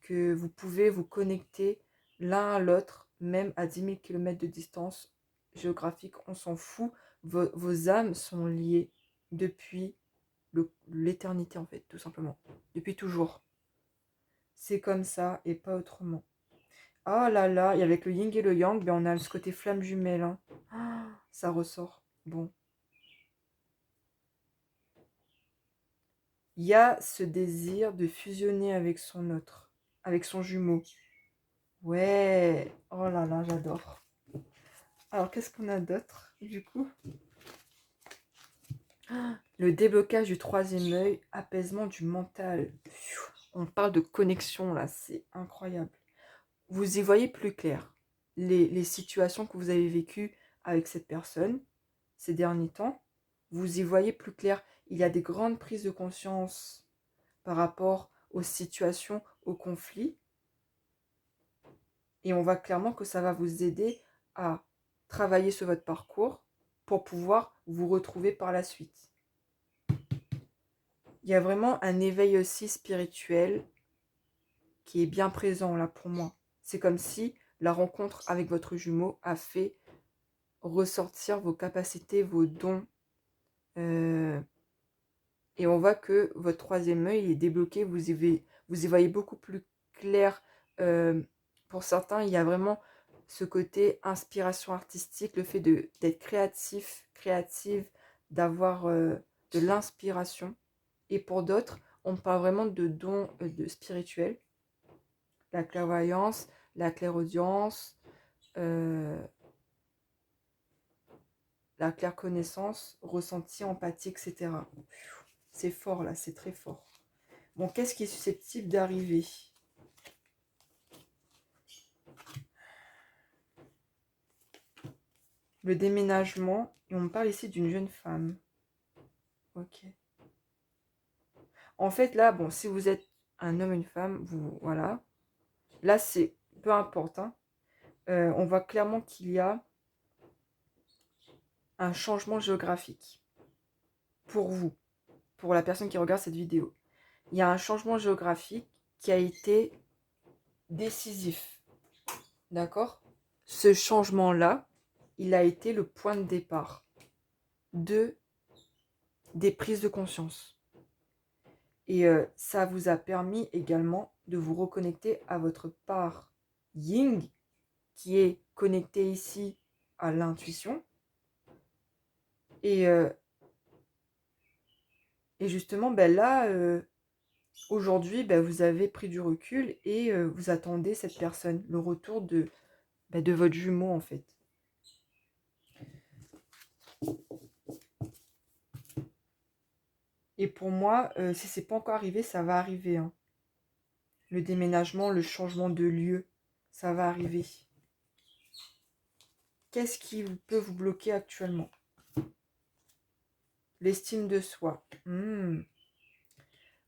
que vous pouvez vous connecter l'un à l'autre, même à 10 000 km de distance géographique, on s'en fout. Vos âmes sont liées depuis l'éternité, en fait, tout simplement. Depuis toujours. C'est comme ça et pas autrement. Ah là là, et avec le yin et le yang, ben on a ce côté flamme jumelle, hein. Ah, ça ressort. Bon. Il y a ce désir de fusionner avec son autre, avec son jumeau. Ouais. Oh là là, j'adore. Alors, qu'est-ce qu'on a d'autre, du coup? Le déblocage du troisième œil, apaisement du mental. On parle de connexion, là, c'est incroyable. Vous y voyez plus clair. Les situations que vous avez vécues avec cette personne ces derniers temps, vous y voyez plus clair. Il y a des grandes prises de conscience par rapport aux situations, aux conflits. Et on voit clairement que ça va vous aider à travailler sur votre parcours pour pouvoir vous retrouver par la suite. Il y a vraiment un éveil aussi spirituel qui est bien présent là pour moi. C'est comme si la rencontre avec votre jumeau a fait ressortir vos capacités, vos dons. Et on voit que votre troisième œil est débloqué, vous y voyez beaucoup plus clair. Euh, pour certains, il y a vraiment ce côté inspiration artistique, le fait d'être créatif, créative, d'avoir de l'inspiration. Et pour d'autres, on parle vraiment de dons spirituels, la clairvoyance, la clairaudience, euh, la clairconnaissance, ressenti, empathie, etc. C'est fort là, c'est très fort. Bon, qu'est-ce qui est susceptible d'arriver? Le déménagement, et on me parle ici d'une jeune femme. Ok. En fait, là, bon, si vous êtes un homme, une femme, voilà. Là, c'est peu importe, hein. On voit clairement qu'il y a un changement géographique pour vous, pour la personne qui regarde cette vidéo. Il y a un changement géographique qui a été décisif. D'accord? Ce changement-là, il a été le point de départ des prises de conscience. Et ça vous a permis également de vous reconnecter à votre part yin, qui est connectée ici à l'intuition. Et justement, ben là, aujourd'hui, ben, vous avez pris du recul et vous attendez cette personne, le retour de votre jumeau en fait. Et pour moi, si c'est pas encore arrivé, ça va arriver, hein. Le déménagement, le changement de lieu, ça va arriver. Qu'est-ce qui peut vous bloquer actuellement? L'estime de soi.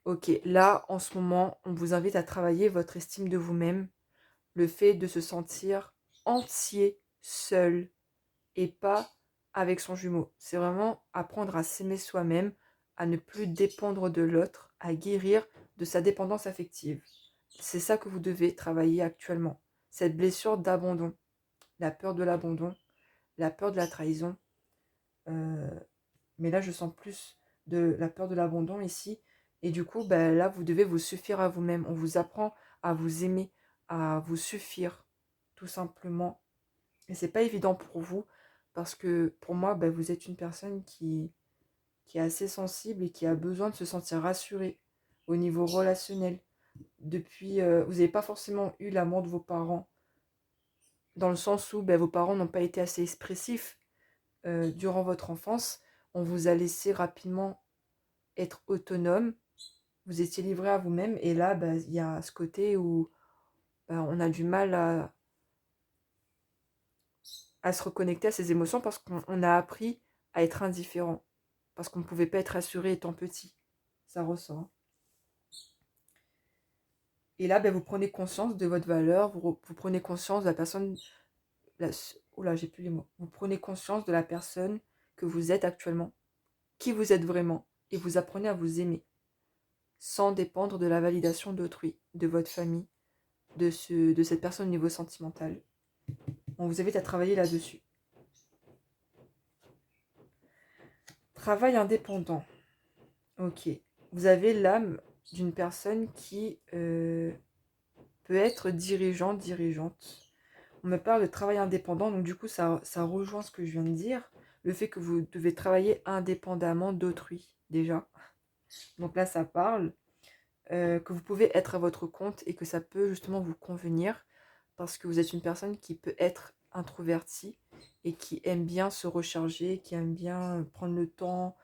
Ok, là, en ce moment, on vous invite à travailler votre estime de vous-même, le fait de se sentir entier, seul, et pas avec son jumeau. C'est vraiment apprendre à s'aimer soi-même, à ne plus dépendre de l'autre, à guérir de sa dépendance affective. C'est ça que vous devez travailler actuellement. Cette blessure d'abandon, la peur de l'abandon, la peur de la trahison. Mais là, je sens plus de la peur de l'abandon ici. Et du coup, ben, là, vous devez vous suffire à vous-même. On vous apprend à vous aimer, à vous suffire, tout simplement. Et c'est pas évident pour vous, parce que pour moi, ben, vous êtes une personne qui est assez sensible et qui a besoin de se sentir rassurée au niveau relationnel. Depuis, vous n'avez pas forcément eu l'amour de vos parents, dans le sens où ben, vos parents n'ont pas été assez expressifs durant votre enfance. On vous a laissé rapidement être autonome, vous étiez livré à vous-même, et là, ben, il y a ce côté où ben, on a du mal à se reconnecter à ses émotions parce qu'on a appris à être indifférent, parce qu'on ne pouvait pas être assuré étant petit. Ça ressort, hein. Et là, ben, vous prenez conscience de votre valeur, vous prenez conscience de la personne... Oula, j'ai plus les mots. Vous prenez conscience de la personne que vous êtes actuellement, qui vous êtes vraiment, et vous apprenez à vous aimer, sans dépendre de la validation d'autrui, de votre famille, de cette personne au niveau sentimental. On vous invite à travailler là-dessus. Travail indépendant. Ok. Vous avez l'âme d'une personne qui peut être dirigeant, dirigeante. On me parle de travail indépendant, donc du coup, ça rejoint ce que je viens de dire. Le fait que vous devez travailler indépendamment d'autrui, déjà. Donc là, ça parle que vous pouvez être à votre compte et que ça peut justement vous convenir parce que vous êtes une personne qui peut être introvertie et qui aime bien se recharger, qui aime bien prendre le temps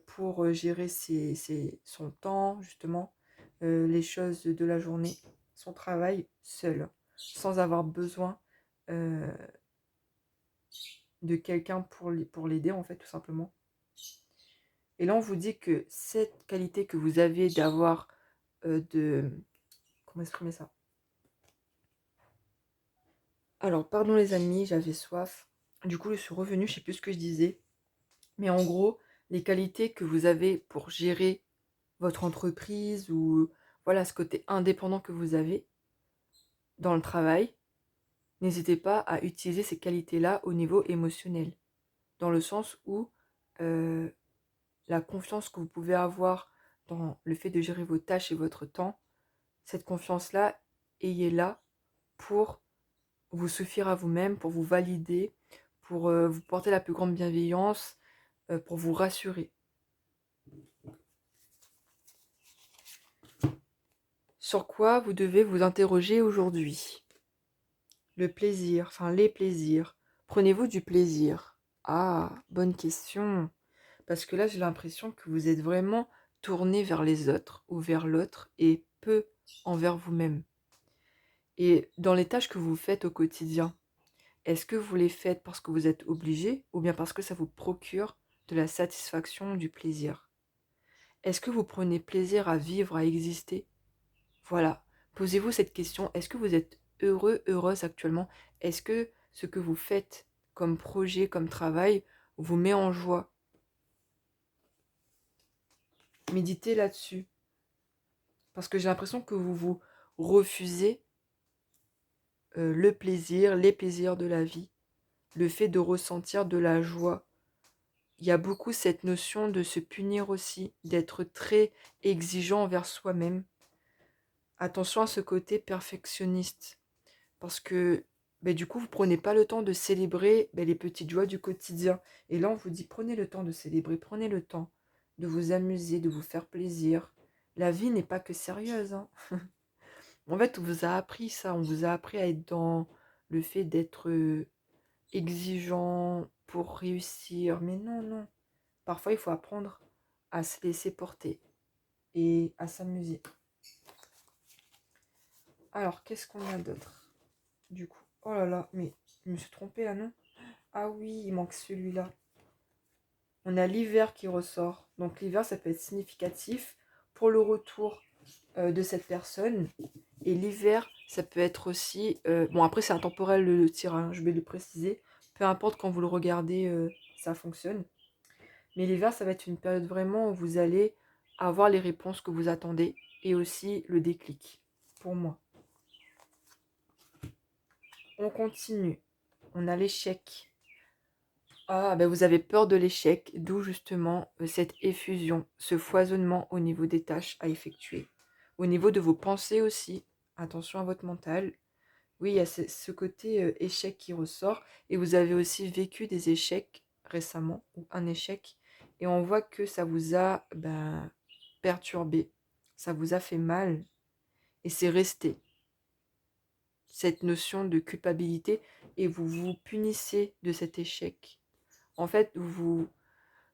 pour gérer son temps, justement, les choses de la journée, son travail seul, sans avoir besoin de quelqu'un pour l'aider, en fait, tout simplement. Et là, on vous dit que cette qualité que vous avez d'avoir Comment exprimer ça? Alors, pardon les amis, j'avais soif. Du coup, je suis revenue, je sais plus ce que je disais. Mais en gros, les qualités que vous avez pour gérer votre entreprise ou voilà ce côté indépendant que vous avez dans le travail, n'hésitez pas à utiliser ces qualités-là au niveau émotionnel. Dans le sens où euh, la confiance que vous pouvez avoir dans le fait de gérer vos tâches et votre temps, cette confiance-là, ayez-la pour vous suffire à vous-même, pour vous valider, pour vous porter la plus grande bienveillance, pour vous rassurer. Sur quoi vous devez vous interroger aujourd'hui? Le plaisir, enfin les plaisirs. Prenez-vous du plaisir? Ah, bonne question. Parce que là, j'ai l'impression que vous êtes vraiment tourné vers les autres ou vers l'autre et peu envers vous-même. Et dans les tâches que vous faites au quotidien, est-ce que vous les faites parce que vous êtes obligé ou bien parce que ça vous procure de la satisfaction, du plaisir? Est-ce que vous prenez plaisir à vivre, à exister? Voilà. Posez-vous cette question. Est-ce que vous êtes heureux, heureuse actuellement? Est-ce que ce que vous faites comme projet, comme travail, vous met en joie? Méditez là-dessus. Parce que j'ai l'impression que vous vous refusez le plaisir, les plaisirs de la vie, le fait de ressentir de la joie. Il y a beaucoup cette notion de se punir aussi, d'être très exigeant envers soi-même. Attention à ce côté perfectionniste, parce que du coup, vous prenez pas le temps de célébrer les petites joies du quotidien. Et là, on vous dit, prenez le temps de célébrer, prenez le temps de vous amuser, de vous faire plaisir. La vie n'est pas que sérieuse, hein. En fait, on vous a appris ça, on vous a appris à être dans le fait d'être exigeant pour réussir. Mais non, non. Parfois, il faut apprendre à se laisser porter et à s'amuser. Alors, qu'est-ce qu'on a d'autre? Du coup, oh là là, mais je me suis trompée là, non? Ah oui, il manque celui-là. On a l'hiver qui ressort. Donc l'hiver, ça peut être significatif pour le retour de cette personne. Et l'hiver, ça peut être aussi... bon, après, c'est intemporel le tirage, je vais le préciser. Peu importe quand vous le regardez, ça fonctionne. Mais l'hiver, ça va être une période vraiment où vous allez avoir les réponses que vous attendez. Et aussi le déclic, pour moi. On continue. On a l'échec. Ah, ben vous avez peur de l'échec, d'où justement cette effusion, ce foisonnement au niveau des tâches à effectuer. Au niveau de vos pensées aussi, attention à votre mental. Oui, il y a ce côté échec qui ressort. Et vous avez aussi vécu des échecs récemment, ou un échec. Et on voit que ça vous a perturbé, ça vous a fait mal. Et c'est resté, cette notion de culpabilité. Et vous vous punissez de cet échec. En fait, vous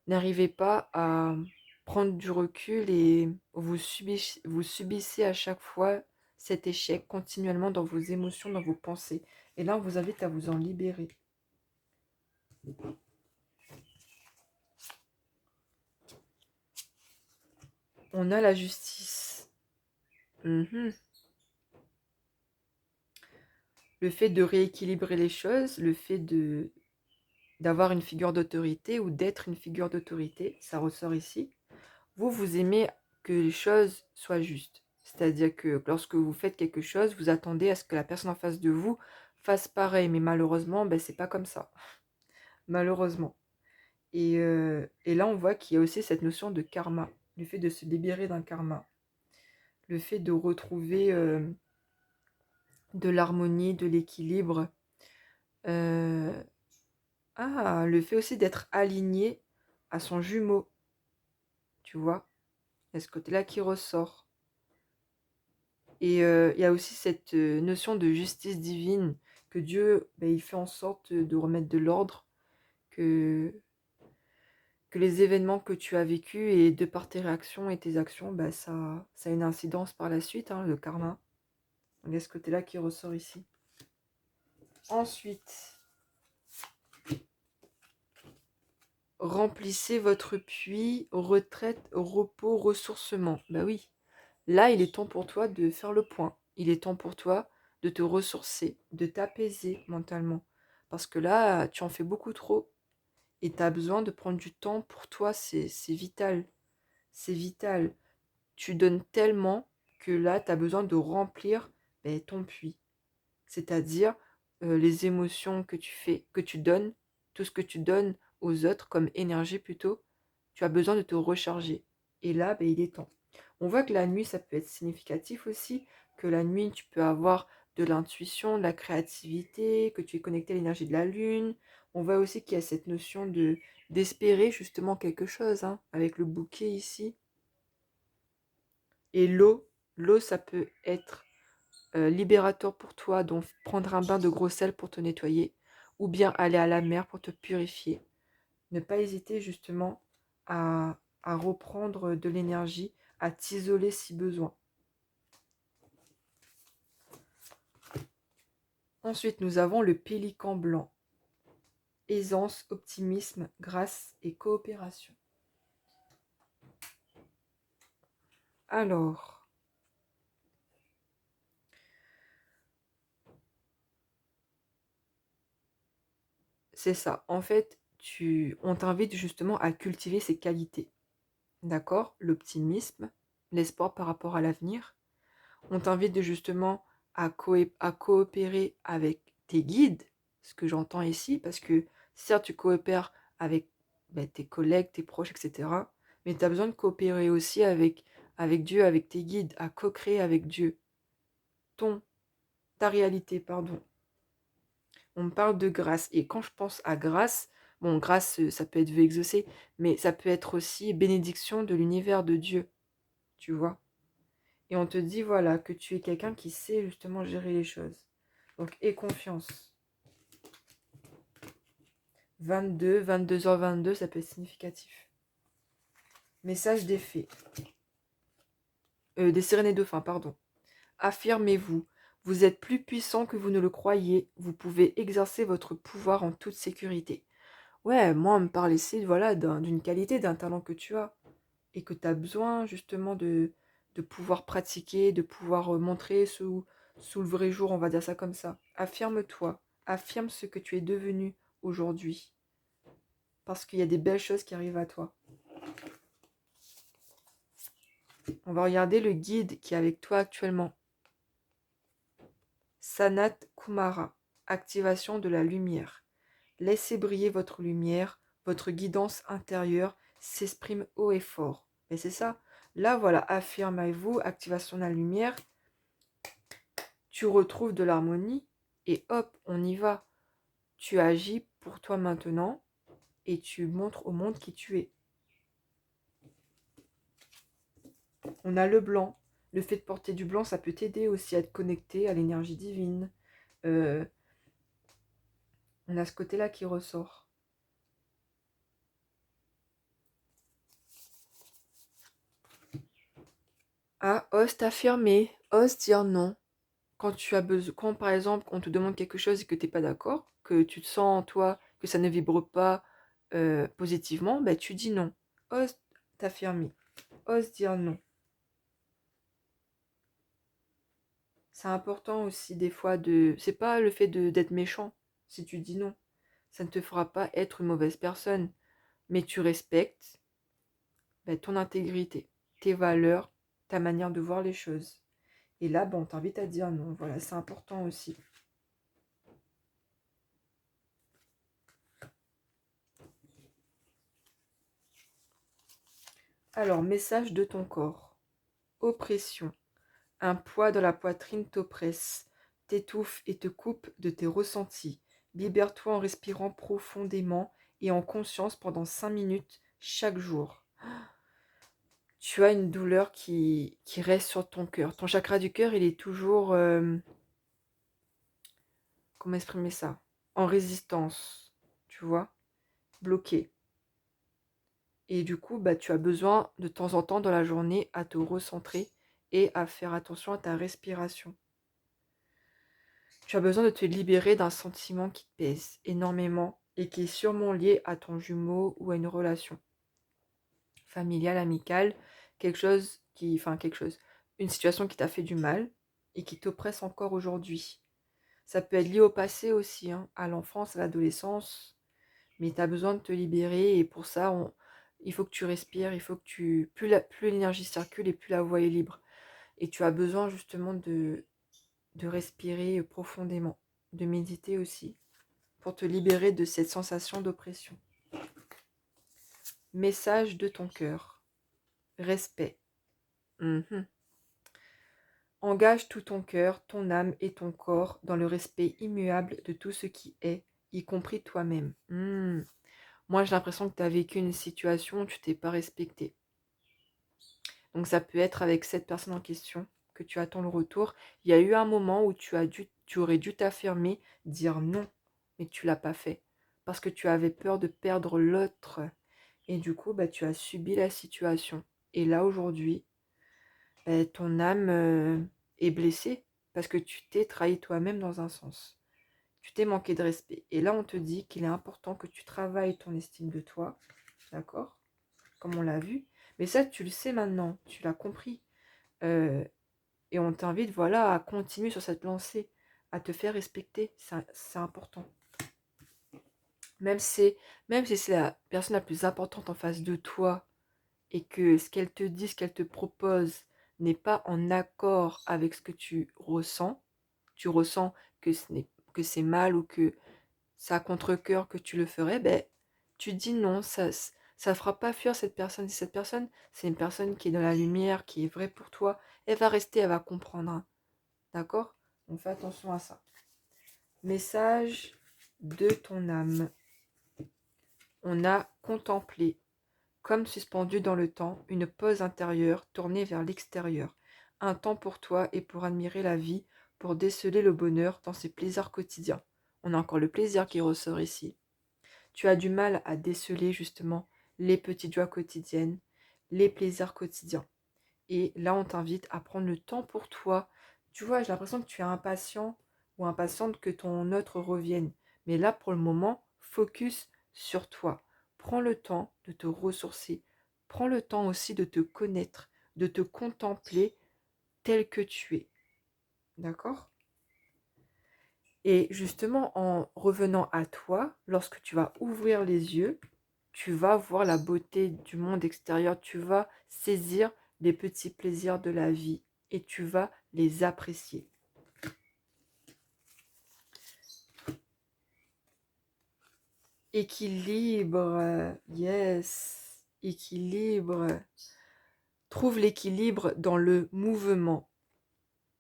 n'arrivez pas à prendre du recul et vous subissez à chaque fois cet échec continuellement dans vos émotions, dans vos pensées. Et là, on vous invite à vous en libérer. On a la justice. Mhm. Le fait de rééquilibrer les choses, le fait d'avoir une figure d'autorité ou d'être une figure d'autorité, ça ressort ici. Vous aimez que les choses soient justes. C'est-à-dire que lorsque vous faites quelque chose, vous attendez à ce que la personne en face de vous fasse pareil. Mais malheureusement, c'est pas comme ça. Malheureusement. Et là, on voit qu'il y a aussi cette notion de karma. Le fait de se libérer d'un karma. Le fait de retrouver de l'harmonie, de l'équilibre. Euh, le fait aussi d'être aligné à son jumeau. Tu vois? Il y a ce côté-là qui ressort. Et il y a aussi cette notion de justice divine, que Dieu, il fait en sorte de remettre de l'ordre, que, que les événements que tu as vécus et de par tes réactions et tes actions, ça a une incidence par la suite, hein, le karma. Il y a ce côté-là qui ressort ici. Ensuite, remplissez votre puits, retraite, repos, ressourcement. Bah oui, là, il est temps pour toi de faire le point. Il est temps pour toi de te ressourcer, de t'apaiser mentalement. Parce que là, tu en fais beaucoup trop. Et tu as besoin de prendre du temps pour toi. C'est vital. C'est vital. Tu donnes tellement que là, tu as besoin de remplir ton puits. C'est-à-dire les émotions que tu fais, que tu donnes, tout ce que tu donnes aux autres comme énergie plutôt. Tu as besoin de te recharger. Et là, il est temps. On voit que la nuit, ça peut être significatif aussi, que la nuit, tu peux avoir de l'intuition, de la créativité, que tu es connecté à l'énergie de la lune. On voit aussi qu'il y a cette notion d'espérer justement quelque chose, hein, avec le bouquet ici. Et l'eau, ça peut être libérateur pour toi, donc prendre un bain de gros sel pour te nettoyer, ou bien aller à la mer pour te purifier. Ne pas hésiter justement à reprendre de l'énergie, à t'isoler si besoin. Ensuite, nous avons le pélican blanc. Aisance, optimisme, grâce et coopération. Alors, c'est ça. En fait, on t'invite justement à cultiver ces qualités. D'accord? L'optimisme, l'espoir par rapport à l'avenir. On t'invite justement à coopérer avec tes guides, ce que j'entends ici, parce que certes, tu coopères avec tes collègues, tes proches, etc. Mais tu as besoin de coopérer aussi avec Dieu, avec tes guides, à co-créer avec Dieu. Ton, ta réalité, pardon. On me parle de grâce. Et quand je pense à grâce, bon, grâce, ça peut être vœu exaucé, mais ça peut être aussi bénédiction de l'univers de Dieu, tu vois. Et on te dit, voilà, que tu es quelqu'un qui sait justement gérer les choses. Donc, aie confiance. 22h22, ça peut être significatif. Message des fées. Des sirènes et dauphins, pardon. Affirmez-vous. Vous êtes plus puissant que vous ne le croyez. Vous pouvez exercer votre pouvoir en toute sécurité. Ouais, moi, on me parle ici, voilà, d'une qualité, d'un talent que tu as. Et que tu as besoin, justement, de pouvoir pratiquer, de pouvoir montrer sous le vrai jour, on va dire ça comme ça. Affirme-toi. Affirme ce que tu es devenu aujourd'hui. Parce qu'il y a des belles choses qui arrivent à toi. On va regarder le guide qui est avec toi actuellement. Sanat Kumara. Activation de la lumière. Laissez briller votre lumière, votre guidance intérieure s'exprime haut et fort. Et c'est ça. Là, voilà, affirmez-vous, activation de la lumière. Tu retrouves de l'harmonie et hop, on y va. Tu agis pour toi maintenant et tu montres au monde qui tu es. On a le blanc. Le fait de porter du blanc, ça peut t'aider aussi à te connecter à l'énergie divine. On a ce côté-là qui ressort. Ah, ose t'affirmer, ose dire non. Quand tu as besoin, quand par exemple on te demande quelque chose et que tu n'es pas d'accord, que tu te sens en toi que ça ne vibre pas positivement, bah, tu dis non. Ose t'affirmer, ose dire non. C'est important aussi des fois de... C'est pas le fait d'être méchant si tu dis non. Ça ne te fera pas être une mauvaise personne. Mais tu respectes ton intégrité, tes valeurs, ta manière de voir les choses. Et là, bon, on t'invite à dire non. Voilà, c'est important aussi. Alors, message de ton corps. Oppression. Un poids dans la poitrine t'oppresse, t'étouffe et te coupe de tes ressentis. Libère-toi en respirant profondément et en conscience pendant 5 minutes chaque jour. Tu as une douleur qui reste sur ton cœur. Ton chakra du cœur, il est toujours... comment exprimer ça? En résistance, tu vois, bloqué. Et du coup, bah, tu as besoin de temps en temps dans la journée à te recentrer et à faire attention à ta respiration. Tu as besoin de te libérer d'un sentiment qui te pèse énormément et qui est sûrement lié à ton jumeau ou à une relation familiale, amicale, une situation qui t'a fait du mal et qui t'oppresse encore aujourd'hui. Ça peut être lié au passé aussi, hein, à l'enfance, à l'adolescence, mais tu as besoin de te libérer et pour ça, il faut que tu respires, il faut que plus l'énergie circule et plus la voie est libre. Et tu as besoin justement de respirer profondément, de méditer aussi, pour te libérer de cette sensation d'oppression. Message de ton cœur. Respect. Engage tout ton cœur, ton âme et ton corps dans le respect immuable de tout ce qui est, y compris toi-même. Moi, j'ai l'impression que tu as vécu une situation où tu t'es pas respecté. Donc ça peut être avec cette personne en question que tu attends le retour. Il y a eu un moment où tu aurais dû t'affirmer, dire non, mais tu l'as pas fait. Parce que tu avais peur de perdre l'autre. Et du coup, bah, tu as subi la situation. Et là, aujourd'hui, ton âme est blessée parce que tu t'es trahi toi-même dans un sens. Tu t'es manqué de respect. Et là, on te dit qu'il est important que tu travailles ton estime de toi. D'accord? Comme on l'a vu. Mais ça, tu le sais maintenant. Tu l'as compris. euh, et on t'invite, voilà, à continuer sur cette lancée, à te faire respecter, c'est important. Même si, même si c'est la personne la plus importante en face de toi, et que ce qu'elle te dit, ce qu'elle te propose n'est pas en accord avec ce que tu ressens que c'est mal ou que ça a contre-cœur que tu le ferais, ben tu dis non, ça fera pas fuir cette personne. Si cette personne, c'est une personne qui est dans la lumière, qui est vraie pour toi, elle va rester, elle va comprendre. Hein. D'accord? Donc fais attention à ça. Message de ton âme. On a contemplé, comme suspendu dans le temps, une pause intérieure tournée vers l'extérieur. Un temps pour toi et pour admirer la vie, pour déceler le bonheur dans ses plaisirs quotidiens. On a encore le plaisir qui ressort ici. Tu as du mal à déceler justement les petites joies quotidiennes, les plaisirs quotidiens. Et là, on t'invite à prendre le temps pour toi. Tu vois, j'ai l'impression que tu es impatient ou impatiente que ton autre revienne. Mais là, pour le moment, focus sur toi. Prends le temps de te ressourcer. Prends le temps aussi de te connaître, de te contempler tel que tu es. D'accord? Et justement, en revenant à toi, lorsque tu vas ouvrir les yeux, tu vas voir la beauté du monde extérieur, tu vas saisir les petits plaisirs de la vie et tu vas les apprécier. Équilibre, yes, équilibre. Trouve l'équilibre dans le mouvement.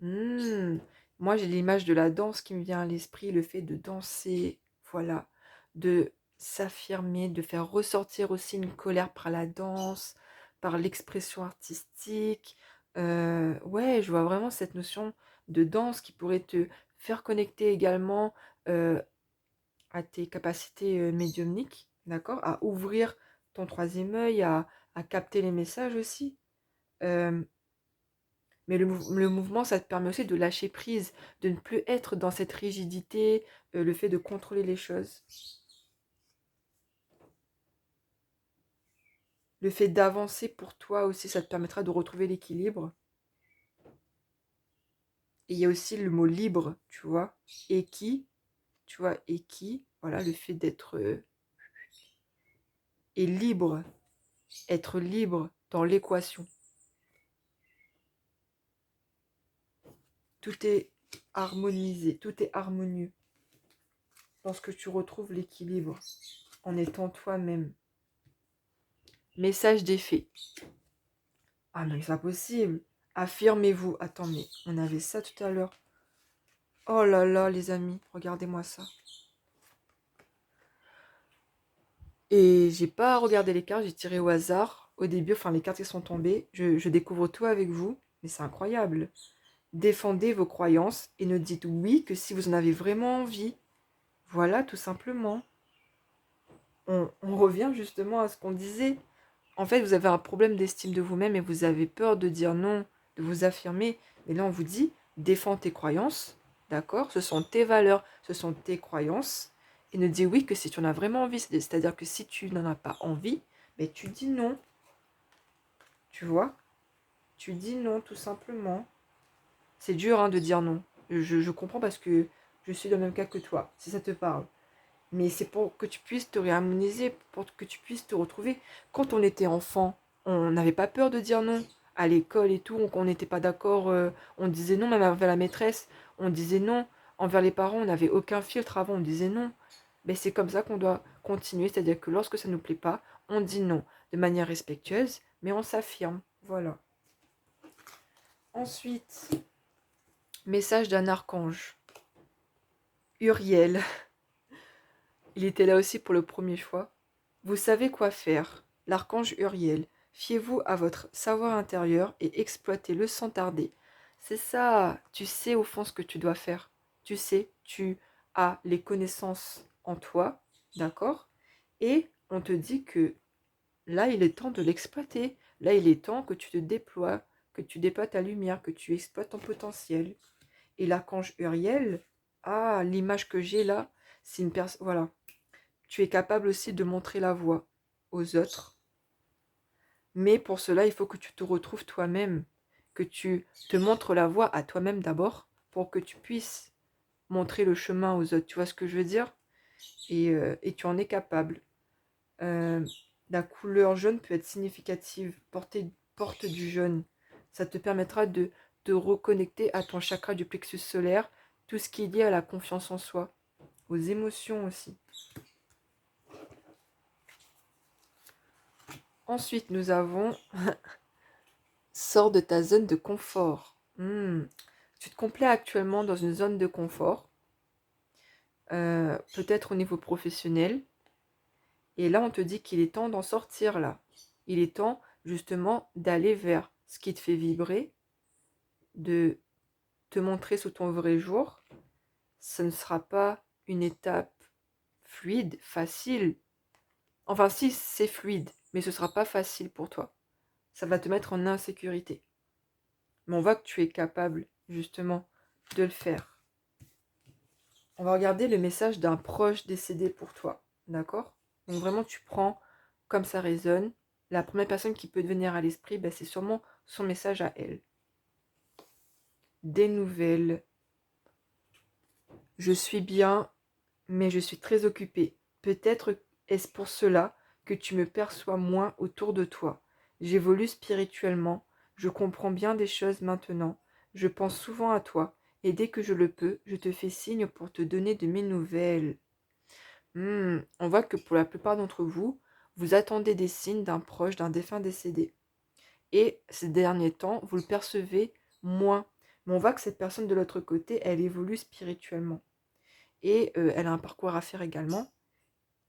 Moi, j'ai l'image de la danse qui me vient à l'esprit, le fait de danser, voilà, de s'affirmer, de faire ressortir aussi une colère par la danse, par l'expression artistique. Ouais, je vois vraiment cette notion de danse qui pourrait te faire connecter également à tes capacités médiumniques, d'accord? À ouvrir ton troisième œil, à capter les messages aussi. Euh, mais le mouvement, ça te permet aussi de lâcher prise, de ne plus être dans cette rigidité, le fait de contrôler les choses. Le fait d'avancer pour toi aussi, ça te permettra de retrouver l'équilibre. Et il y a aussi le mot libre, tu vois. Et qui, tu vois, et qui, voilà, le fait d'être et libre, être libre dans l'équation. Tout est harmonisé, tout est harmonieux. Lorsque tu retrouves l'équilibre en étant toi-même. Message d'effet. Ah mais c'est pas possible. Affirmez-vous. Attends, mais on avait ça tout à l'heure. Oh là là, les amis, regardez-moi ça. Et j'ai pas regardé les cartes, j'ai tiré au hasard. Au début, enfin les cartes qui sont tombées, je découvre tout avec vous. Mais c'est incroyable. Défendez vos croyances et ne dites oui que si vous en avez vraiment envie. Voilà, tout simplement. On revient justement à ce qu'on disait. En fait, vous avez un problème d'estime de vous-même et vous avez peur de dire non, de vous affirmer. Mais là, on vous dit, défends tes croyances, d'accord? Ce sont tes valeurs, ce sont tes croyances. Et ne dis oui que si tu en as vraiment envie. C'est-à-dire que si tu n'en as pas envie, mais tu dis non. Tu vois? Tu dis non, tout simplement. C'est dur hein, de dire non. Je comprends parce que je suis dans le même cas que toi, si ça te parle. Mais c'est pour que tu puisses te réharmoniser, pour que tu puisses te retrouver. Quand on était enfant, on n'avait pas peur de dire non. À l'école et tout, on n'était pas d'accord, on disait non, même envers la maîtresse, on disait non. Envers les parents, on n'avait aucun filtre avant, on disait non. Mais c'est comme ça qu'on doit continuer, c'est-à-dire que lorsque ça ne nous plaît pas, on dit non, de manière respectueuse, mais on s'affirme. Voilà. Ensuite, message d'un archange. Uriel. Il était là aussi pour le premier choix. Vous savez quoi faire, l'archange Uriel. Fiez-vous à votre savoir intérieur et exploitez-le sans tarder. C'est ça, tu sais au fond ce que tu dois faire. Tu sais, tu as les connaissances en toi, d'accord? Et on te dit que là, il est temps de l'exploiter. Là, il est temps que tu te déploies, que tu déploies ta lumière, que tu exploites ton potentiel. Et l'archange Uriel, ah, l'image que j'ai là, c'est une personne, voilà. Tu es capable aussi de montrer la voie aux autres. Mais pour cela, il faut que tu te retrouves toi-même, que tu te montres la voie à toi-même d'abord pour que tu puisses montrer le chemin aux autres. Tu vois ce que je veux dire? Et tu en es capable. Euh, la couleur jaune peut être significative. Porte du jaune. Ça te permettra de te reconnecter à ton chakra du plexus solaire, tout ce qui est lié à la confiance en soi, aux émotions aussi. Ensuite, nous avons sors de ta zone de confort. Tu te complais actuellement dans une zone de confort, peut-être au niveau professionnel. Et là, on te dit qu'il est temps d'en sortir là. Il est temps justement d'aller vers ce qui te fait vibrer, de te montrer sous ton vrai jour. Ce ne sera pas une étape fluide, facile. Enfin, si, c'est fluide, mais ce ne sera pas facile pour toi. Ça va te mettre en insécurité. Mais on voit que tu es capable, justement, de le faire. On va regarder le message d'un proche décédé pour toi. D'accord? Donc vraiment, tu prends comme ça résonne. La première personne qui peut te venir à l'esprit, ben, c'est sûrement son message à elle. Des nouvelles. Je suis bien, mais je suis très occupée. Peut-être est-ce pour cela que tu me perçois moins autour de toi. J'évolue spirituellement. Je comprends bien des choses maintenant. Je pense souvent à toi. Et dès que je le peux, je te fais signe pour te donner de mes nouvelles. On voit que pour la plupart d'entre vous, vous attendez des signes d'un proche, d'un défunt décédé. Et ces derniers temps, vous le percevez moins. Mais on voit que cette personne de l'autre côté, elle évolue spirituellement. Et elle a un parcours à faire également.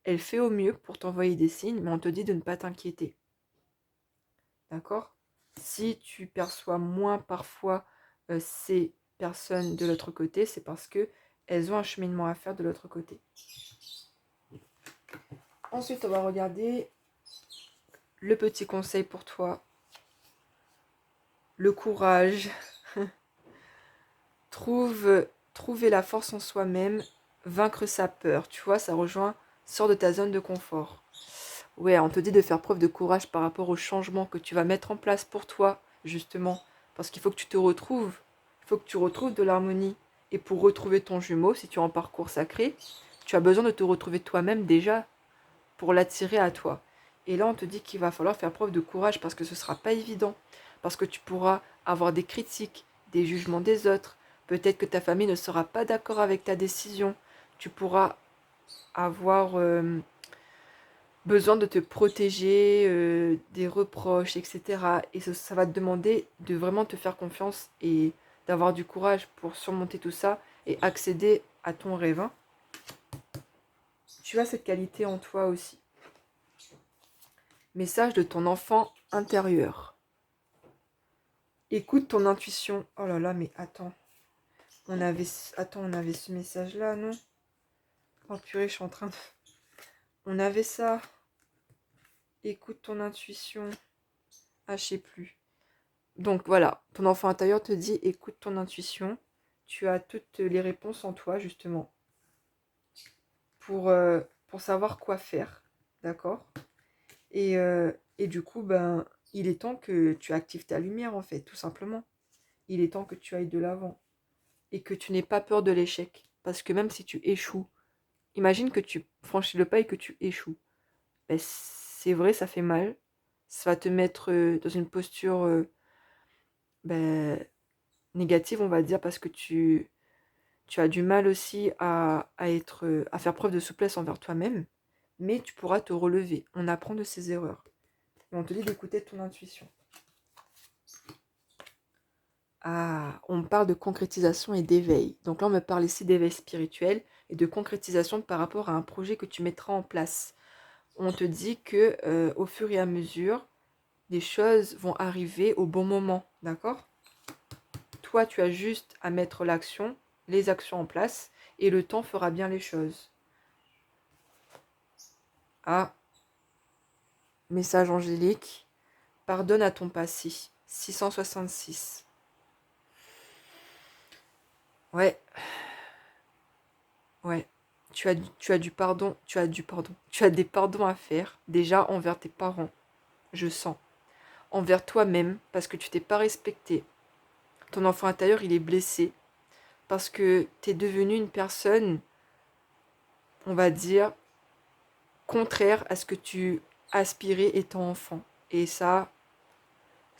Elle fait au mieux pour t'envoyer des signes, mais on te dit de ne pas t'inquiéter. D'accord? Si tu perçois moins parfois ces personnes de l'autre côté, c'est parce que elles ont un cheminement à faire de l'autre côté. Ensuite, on va regarder le petit conseil pour toi. Le courage. Trouver la force en soi-même, vaincre sa peur. Tu vois, ça rejoint, sors de ta zone de confort. Ouais, on te dit de faire preuve de courage par rapport au changement que tu vas mettre en place pour toi, justement. Parce qu'il faut que tu te retrouves. Il faut que tu retrouves de l'harmonie. Et pour retrouver ton jumeau, si tu es en parcours sacré, tu as besoin de te retrouver toi-même déjà pour l'attirer à toi. Et là, on te dit qu'il va falloir faire preuve de courage parce que ce ne sera pas évident. Parce que tu pourras avoir des critiques, des jugements des autres. Peut-être que ta famille ne sera pas d'accord avec ta décision. Tu pourras avoir besoin de te protéger des reproches, etc. Et ça va te demander de vraiment te faire confiance et d'avoir du courage pour surmonter tout ça et accéder à ton rêve. Tu as cette qualité en toi aussi. Message de ton enfant intérieur. Écoute ton intuition. Oh là là, mais attends. On avait ce message-là, non? Oh purée, je suis en train de... On avait ça. Écoute ton intuition. Ah, je sais plus. Donc voilà, ton enfant intérieur te dit, écoute ton intuition. Tu as toutes les réponses en toi, justement, pour savoir quoi faire. D'accord? Et du coup, ben, il est temps que tu actives ta lumière, en fait, tout simplement. Il est temps que tu ailles de l'avant. Et que tu n'aies pas peur de l'échec. Parce que même si tu échoues, imagine que tu franchis le pas et que tu échoues. Ben, c'est vrai, ça fait mal. Ça va te mettre dans une posture ben, négative, on va dire, parce que tu as du mal aussi à faire preuve de souplesse envers toi-même. Mais tu pourras te relever. On apprend de ses erreurs. Et on te dit d'écouter ton intuition. Ah, on parle de concrétisation et d'éveil. Donc là, on me parle ici d'éveil spirituel et de concrétisation par rapport à un projet que tu mettras en place. On te dit que au fur et à mesure, les choses vont arriver au bon moment, d'accord? Toi, tu as juste à mettre les actions en place, et le temps fera bien les choses. Ah, message angélique. Pardonne à ton passé. 666. Ouais, ouais. Tu as du pardon, tu as des pardons à faire, déjà envers tes parents, je sens. Envers toi-même, parce que tu t'es pas respecté. ton enfant intérieur, il est blessé parce que tu es devenue une personne, on va dire, contraire à ce que tu aspirais étant enfant. Et ça,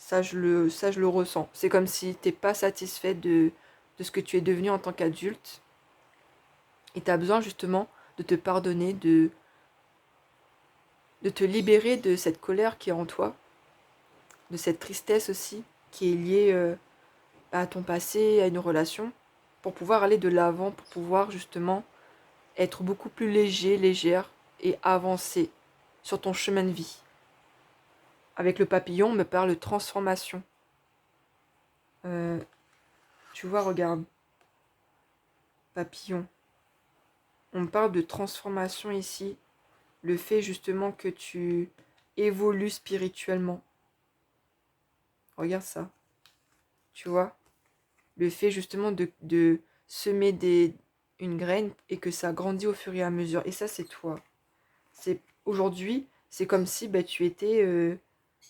je le ressens. C'est comme si t'es pas satisfait de ce que tu es devenu en tant qu'adulte. Et tu as besoin justement de te pardonner, de te libérer de cette colère qui est en toi, de cette tristesse aussi, qui est liée à ton passé, à une relation, pour pouvoir aller de l'avant, pour pouvoir justement être beaucoup plus léger, légère et avancer sur ton chemin de vie. Avec le papillon, on me parle de transformation. Euh, Tu vois, regarde, papillon. On me parle de transformation ici. Le fait justement que tu évolues spirituellement. Regarde ça. Tu vois? Le fait justement de semer une graine et que ça grandit au fur et à mesure. Et ça, c'est toi. Aujourd'hui, c'est comme si bah, tu étais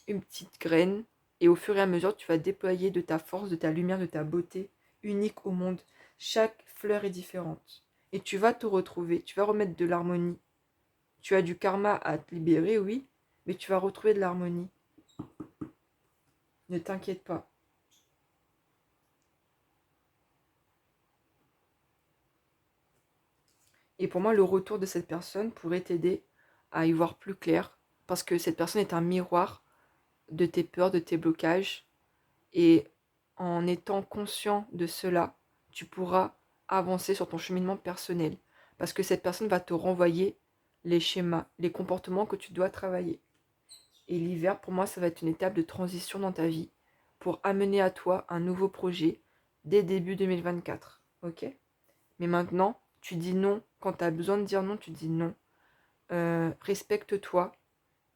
une petite graine. Et au fur et à mesure, tu vas déployer de ta force, de ta lumière, de ta beauté unique au monde. Chaque fleur est différente. Et tu vas te retrouver, tu vas remettre de l'harmonie. Tu as du karma à te libérer, oui, mais tu vas retrouver de l'harmonie. Ne t'inquiète pas. Et pour moi, le retour de cette personne pourrait t'aider à y voir plus clair, parce que cette personne est un miroir de tes peurs, de tes blocages. Et en étant conscient de cela, tu pourras avancer sur ton cheminement personnel. Parce que cette personne va te renvoyer les schémas, les comportements que tu dois travailler. Et l'hiver, pour moi, ça va être une étape de transition dans ta vie pour amener à toi un nouveau projet dès début 2024. Ok? Mais maintenant, tu dis non. Quand tu as besoin de dire non, tu dis non. Respecte-toi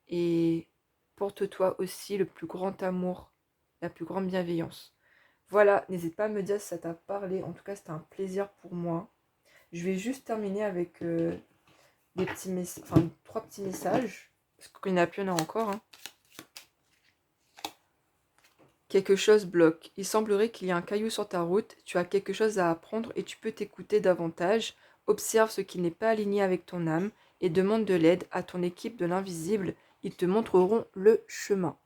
et porte-toi aussi le plus grand amour, la plus grande bienveillance. Voilà, n'hésite pas à me dire si ça t'a parlé. En tout cas, c'était un plaisir pour moi. Je vais juste terminer avec des petits enfin, 3 petits messages. Parce qu'il n'y en a plus, il y en a encore. Hein. Quelque chose bloque. Il semblerait qu'il y ait un caillou sur ta route. Tu as quelque chose à apprendre et tu peux t'écouter davantage. Observe ce qui n'est pas aligné avec ton âme et demande de l'aide à ton équipe de l'invisible. Ils te montreront le chemin.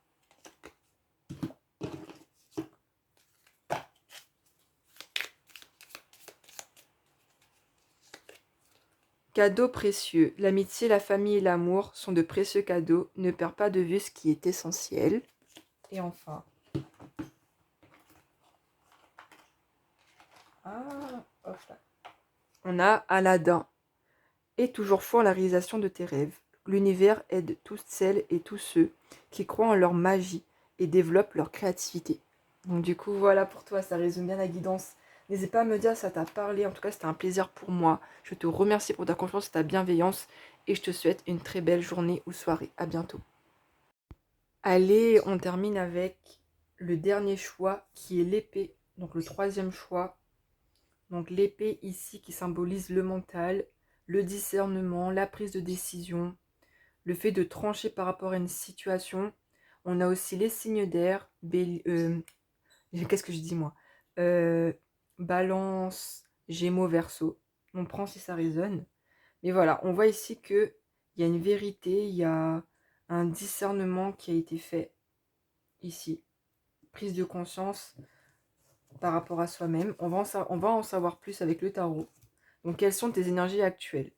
Cadeaux précieux. L'amitié, la famille et l'amour sont de précieux cadeaux. Ne perds pas de vue ce qui est essentiel. Et enfin. Hop là. On a Aladdin. Et toujours foi en la réalisation de tes rêves. L'univers aide toutes celles et tous ceux qui croient en leur magie et développent leur créativité. Donc du coup, voilà pour toi, ça résume bien la guidance. N'hésite pas à me dire si ça t'a parlé. En tout cas, c'était un plaisir pour moi. Je te remercie pour ta confiance et ta bienveillance. Et je te souhaite une très belle journée ou soirée. À bientôt. Allez, on termine avec le dernier choix qui est l'épée. Donc le troisième choix. Donc l'épée ici qui symbolise le mental, le discernement, la prise de décision, le fait de trancher par rapport à une situation. On a aussi les signes d'air, qu'est-ce que je dis moi Balance, Gémeaux, Verseau. On prend si ça résonne. Mais voilà, on voit ici qu'il y a une vérité, il y a un discernement qui a été fait ici. Prise de conscience par rapport à soi-même. On va en savoir plus avec le tarot. Donc, quelles sont tes énergies actuelles?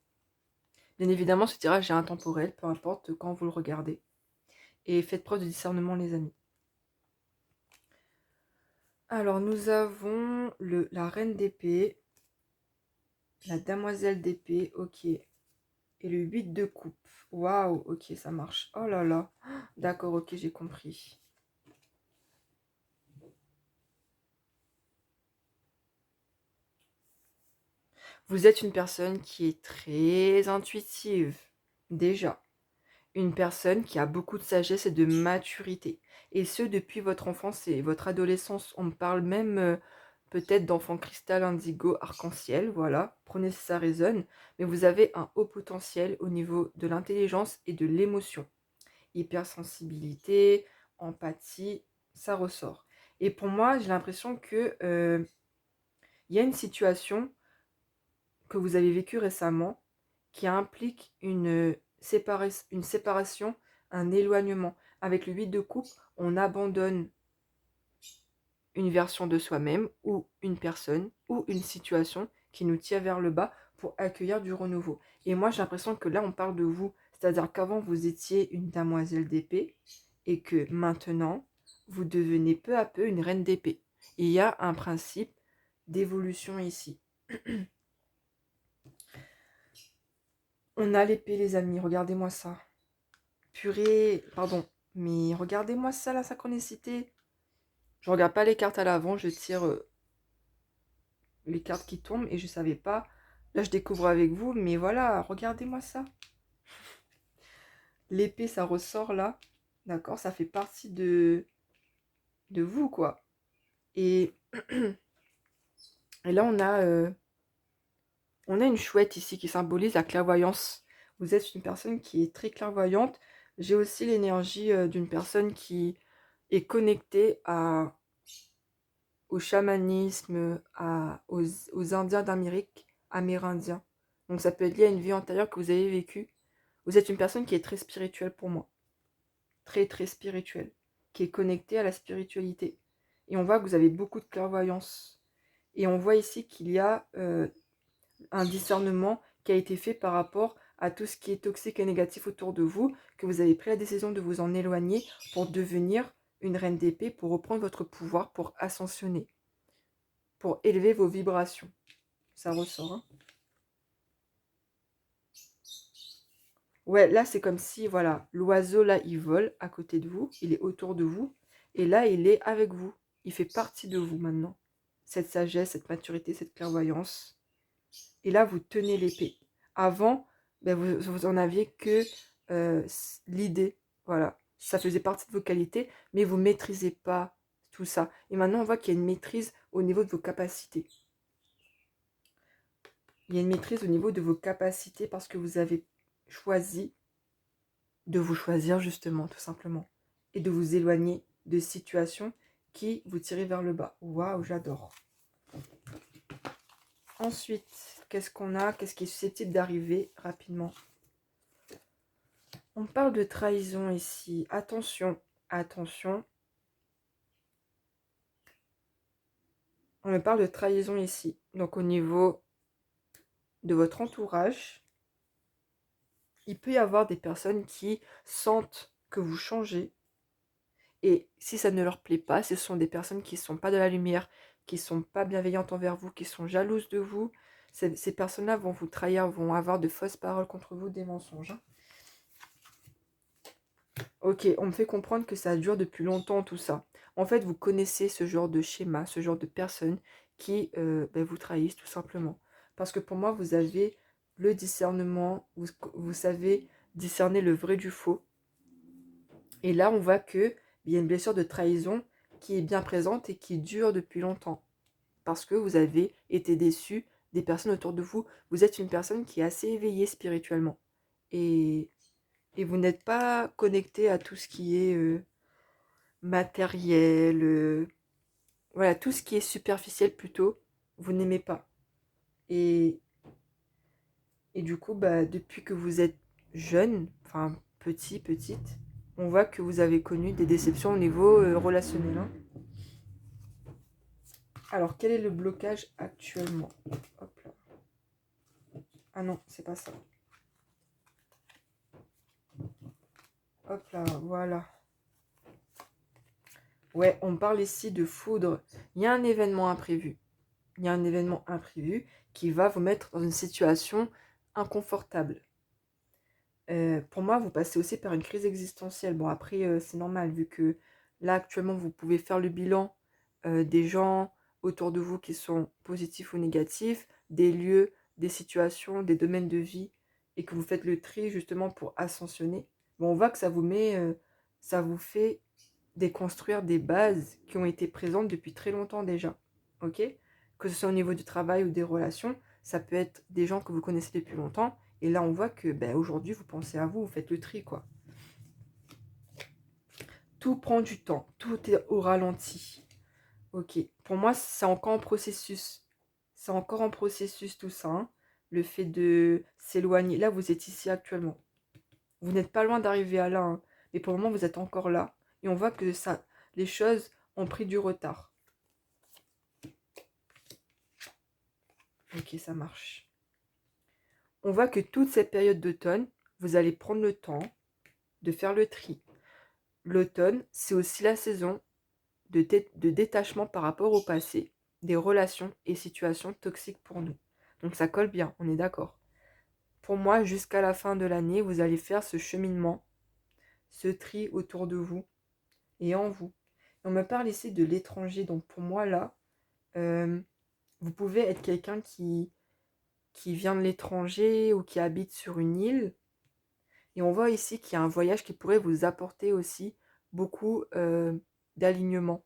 Bien évidemment, ce tirage est intemporel, peu importe quand vous le regardez. Et faites preuve de discernement, les amis. Alors, nous avons la reine d'épée, la demoiselle d'épée, ok. Et le 8 de coupe. Waouh, ok, ça marche. Oh là là. D'accord, ok, j'ai compris. Vous êtes une personne qui est très intuitive, déjà. Une personne qui a beaucoup de sagesse et de maturité. Et ce, depuis votre enfance et votre adolescence. On me parle même peut-être d'enfant cristal, indigo, arc-en-ciel, voilà. Prenez si ça résonne. Mais vous avez un haut potentiel au niveau de l'intelligence et de l'émotion. Hypersensibilité, empathie, ça ressort. Et pour moi, j'ai l'impression que il y a une situation que vous avez vécue récemment qui implique une séparation, un éloignement. Avec le 8 de coupe, on abandonne une version de soi-même ou une personne ou une situation qui nous tire vers le bas pour accueillir du renouveau. Et moi, j'ai l'impression que là, on parle de vous. C'est-à-dire qu'avant, vous étiez une demoiselle d'épée et que maintenant, vous devenez peu à peu une reine d'épée. Il y a un principe d'évolution ici. On a l'épée, les amis. Regardez-moi ça. Purée, pardon. Mais regardez-moi ça, la synchronicité. Je regarde pas les cartes à l'avant, je tire les cartes qui tombent et je savais pas. Là, je découvre avec vous, mais voilà, regardez-moi ça. L'épée, ça ressort là. D'accord, ça fait partie de vous, quoi. Et, et là, on a une chouette ici qui symbolise la clairvoyance. Vous êtes une personne qui est très clairvoyante. J'ai aussi l'énergie d'une personne qui est connectée au chamanisme, aux Indiens d'Amérique, amérindiens. Donc ça peut être lié à une vie antérieure que vous avez vécue. Vous êtes une personne qui est très spirituelle pour moi. Très très spirituelle. Qui est connectée à la spiritualité. Et on voit que vous avez beaucoup de clairvoyance. Et on voit ici qu'il y a un discernement qui a été fait par rapport à tout ce qui est toxique et négatif autour de vous, que vous avez pris la décision de vous en éloigner pour devenir une reine d'épée, pour reprendre votre pouvoir, pour ascensionner, pour élever vos vibrations. Ça ressort, hein. Ouais, là, c'est comme si, voilà, l'oiseau, là, il vole à côté de vous, il est autour de vous, et là, il est avec vous. Il fait partie de vous maintenant. Cette sagesse, cette maturité, cette clairvoyance. Et là, vous tenez l'épée. Avant, ben, vous en aviez que l'idée. Voilà, ça faisait partie de vos qualités, mais vous ne maîtrisez pas tout ça. Et maintenant, on voit qu'il y a une maîtrise au niveau de vos capacités. Il y a une maîtrise au niveau de vos capacités parce que vous avez choisi de vous choisir justement, tout simplement. Et de vous éloigner de situations qui vous tirent vers le bas. Waouh, j'adore. Ensuite, qu'est-ce qu'on a? Qu'est-ce qui est susceptible d'arriver rapidement? On parle de trahison ici. Attention, attention. On me parle de trahison ici. Donc au niveau de votre entourage, il peut y avoir des personnes qui sentent que vous changez. Et si ça ne leur plaît pas, ce sont des personnes qui ne sont pas de la lumière, qui ne sont pas bienveillantes envers vous, qui sont jalouses de vous. Ces personnes-là vont vous trahir, vont avoir de fausses paroles contre vous, des mensonges. Ok, on me fait comprendre que ça dure depuis longtemps tout ça. En fait, vous connaissez ce genre de schéma, ce genre de personnes qui ben, vous trahissent tout simplement. Parce que pour moi, vous avez le discernement, vous savez discerner le vrai du faux. Et là, on voit qu'il y a une blessure de trahison qui est bien présente et qui dure depuis longtemps. Parce que vous avez été déçu des personnes autour de vous. Vous êtes une personne qui est assez éveillée spirituellement. Et vous n'êtes pas connecté à tout ce qui est matériel, voilà, tout ce qui est superficiel plutôt, vous n'aimez pas. Et, et du coup, bah, depuis que vous êtes jeune, enfin petite, on voit que vous avez connu des déceptions au niveau relationnel, hein. Alors, quel est le blocage actuellement? Hop là. Ah non, c'est pas ça. Hop là, voilà. Ouais, on parle ici de foudre. Il y a un événement imprévu. Il y a un événement imprévu qui va vous mettre dans une situation inconfortable. Pour moi, vous passez aussi par une crise existentielle. Bon, après, c'est normal, vu que là, actuellement, vous pouvez faire le bilan des gens autour de vous qui sont positifs ou négatifs, des lieux, des situations, des domaines de vie, et que vous faites le tri justement pour ascensionner. Bon, on voit que ça vous met, ça vous fait déconstruire des bases qui ont été présentes depuis très longtemps déjà. Ok? Que ce soit au niveau du travail ou des relations, ça peut être des gens que vous connaissez depuis longtemps. Et là, on voit que ben, aujourd'hui, vous pensez à vous, vous faites le tri, quoi. Tout prend du temps, tout est au ralenti. Ok. Pour moi, c'est encore en processus. C'est encore en processus tout ça, hein. Le fait de s'éloigner. Là, vous êtes ici actuellement. Vous n'êtes pas loin d'arriver à là, hein. Mais pour le moment, vous êtes encore là. Et on voit que ça, les choses ont pris du retard. Ok, ça marche. On voit que toute cette période d'automne, vous allez prendre le temps de faire le tri. L'automne, c'est aussi la saison de détachement par rapport au passé, des relations et situations toxiques pour nous. Donc ça colle bien, on est d'accord. Pour moi, jusqu'à la fin de l'année, vous allez faire ce cheminement, ce tri autour de vous et en vous. Et on me parle ici de l'étranger, donc pour moi là, euh, vous pouvez être quelqu'un qui vient de l'étranger ou qui habite sur une île. Et on voit ici qu'il y a un voyage qui pourrait vous apporter aussi beaucoup d'alignement.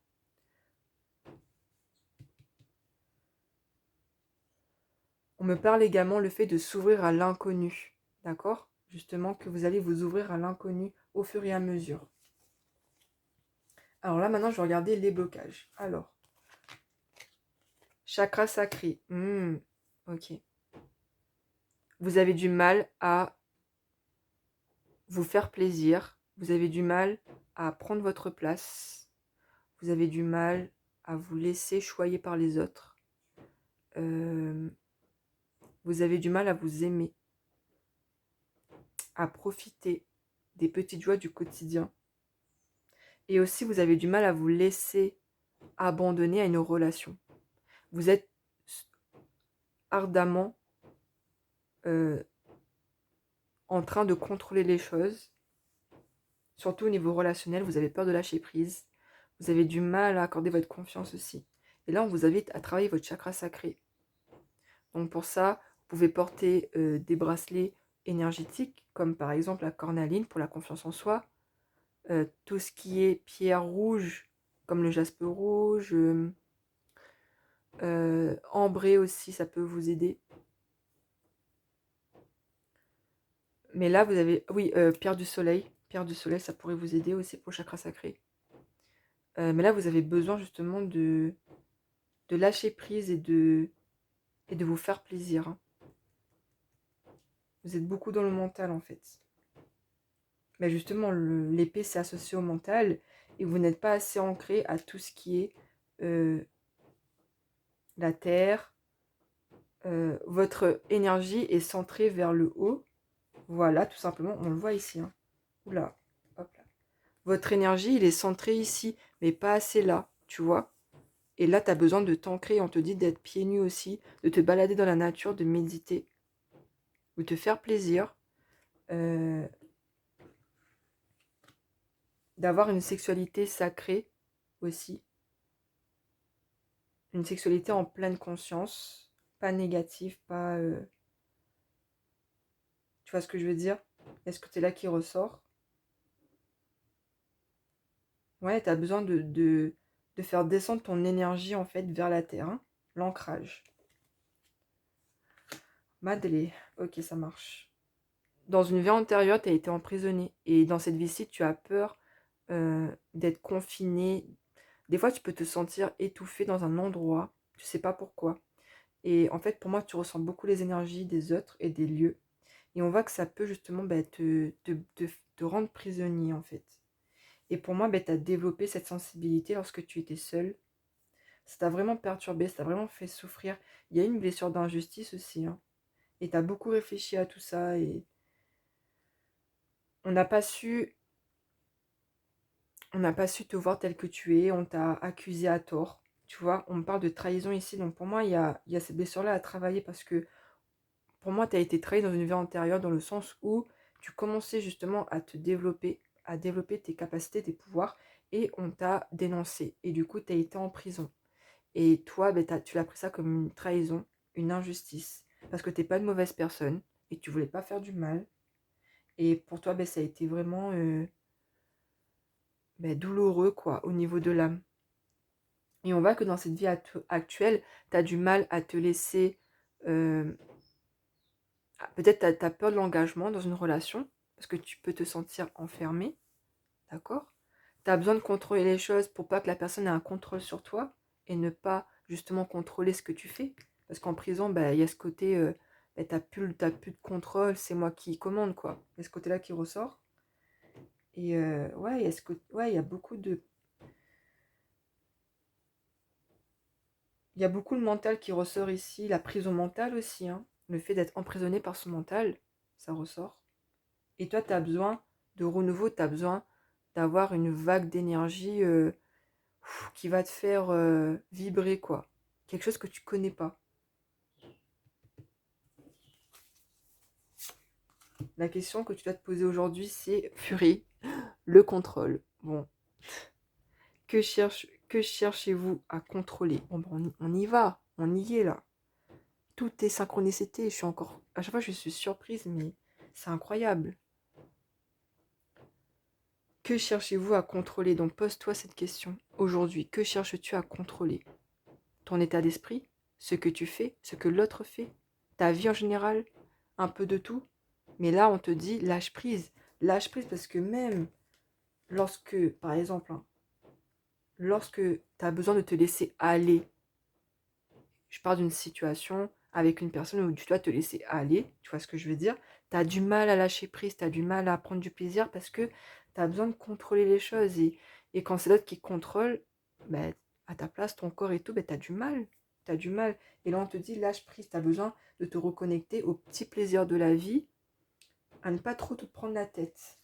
On me parle également le fait de s'ouvrir à l'inconnu, d'accord? Justement, que vous allez vous ouvrir à l'inconnu au fur et à mesure. Alors là, maintenant, je vais regarder les blocages. Alors, chakra sacré. Ok. Vous avez du mal à vous faire plaisir. Vous avez du mal à prendre votre place. Vous avez du mal à vous laisser choyer par les autres. Vous avez du mal à vous aimer, à profiter des petites joies du quotidien. Et aussi, vous avez du mal à vous laisser abandonner à une relation. Vous êtes ardemment en train de contrôler les choses. Surtout au niveau relationnel, vous avez peur de lâcher prise. Vous avez du mal à accorder votre confiance aussi. Et là, on vous invite à travailler votre chakra sacré. Donc pour ça, vous pouvez porter des bracelets énergétiques, comme par exemple la cornaline pour la confiance en soi. Tout ce qui est pierre rouge, comme le jaspe rouge, ambré aussi, ça peut vous aider. Mais là, vous avez, oui, pierre du soleil. Pierre du soleil, ça pourrait vous aider aussi pour le chakra sacré. Mais là, vous avez besoin justement de lâcher prise et de vous faire plaisir, hein. Vous êtes beaucoup dans le mental en fait. Mais justement, l'épée, c'est associé au mental et vous n'êtes pas assez ancré à tout ce qui est la terre. Votre énergie est centrée vers le haut. Voilà, tout simplement, on le voit ici, hein. Oula, hop là. Votre énergie, il est centré ici, mais pas assez là, tu vois. Et là, tu as besoin de t'ancrer, on te dit d'être pieds nus aussi, de te balader dans la nature, de méditer, ou te faire plaisir, d'avoir une sexualité sacrée aussi. Une sexualité en pleine conscience, pas négative, pas... tu vois ce que je veux dire? Est-ce que tu es là qui ressort? Ouais, tu as besoin de faire descendre ton énergie en fait vers la terre, hein. L'ancrage. Madeleine, ok, ça marche. Dans une vie antérieure, tu as été emprisonné. Et dans cette vie-ci, tu as peur d'être confiné. Des fois, tu peux te sentir étouffé dans un endroit. Tu sais pas pourquoi. Et en fait, pour moi, tu ressens beaucoup les énergies des autres et des lieux. Et on voit que ça peut justement te rendre prisonnier, en fait. Et pour moi, tu as développé cette sensibilité lorsque tu étais seul. Ça t'a vraiment perturbé, ça t'a vraiment fait souffrir. Il y a une blessure d'injustice aussi, hein. Et tu as beaucoup réfléchi à tout ça. Et on n'a pas su te voir tel que tu es. On t'a accusé à tort. Tu vois, on me parle de trahison ici. Donc pour moi, il y a cette blessure-là à travailler parce que pour moi, tu as été trahi dans une vie antérieure dans le sens où tu commençais justement à te développer, à développer tes capacités, tes pouvoirs, et on t'a dénoncé. Et du coup, tu as été en prison. Et toi, tu l'as pris ça comme une trahison, une injustice, parce que tu n'es pas une mauvaise personne et que tu voulais pas faire du mal. Et pour toi, ça a été vraiment douloureux, quoi, au niveau de l'âme. Et on voit que dans cette vie actuelle, tu as du mal à te laisser... peut-être tu as peur de l'engagement dans une relation, parce que tu peux te sentir enfermé, d'accord? Tu as besoin de contrôler les choses pour pas que la personne ait un contrôle sur toi. et ne pas justement contrôler ce que tu fais. Parce qu'en prison, bah, il y a ce côté, bah, t'as plus de contrôle, c'est moi qui commande, quoi. Il y a ce côté-là qui ressort. Et ouais, ouais, il y a beaucoup le mental qui ressort ici, la prison mentale aussi, hein. Le fait d'être emprisonné par son mental, ça ressort. Et toi, tu as besoin de renouveau, tu as besoin d'avoir une vague d'énergie qui va te faire vibrer, quoi. Quelque chose que tu connais pas. La question que tu dois te poser aujourd'hui, c'est Fury, le contrôle. Bon, que cherchez-vous à contrôler? Bon, ben, on y va, on y est là. Tout est synchronicité. Je suis encore. À chaque fois, je suis surprise, mais c'est incroyable. Que cherchez-vous à contrôler? Donc, pose-toi cette question. Aujourd'hui, que cherches-tu à contrôler? Ton état d'esprit? Ce que tu fais? Ce que l'autre fait? Ta vie en général? Un peu de tout? Mais là, on te dit lâche prise. Lâche prise parce que même lorsque, par exemple, hein, lorsque tu as besoin de te laisser aller, je parle d'une situation avec une personne où tu dois te laisser aller, tu vois ce que je veux dire, tu as du mal à lâcher prise, tu as du mal à prendre du plaisir parce que tu as besoin de contrôler les choses. Et quand c'est l'autre qui contrôle, bah, à ta place, ton corps et tout, bah, tu as du mal. Tu as du mal. Et là, on te dit lâche prise, tu as besoin de te reconnecter aux petits plaisirs de la vie, à ne pas trop te prendre la tête.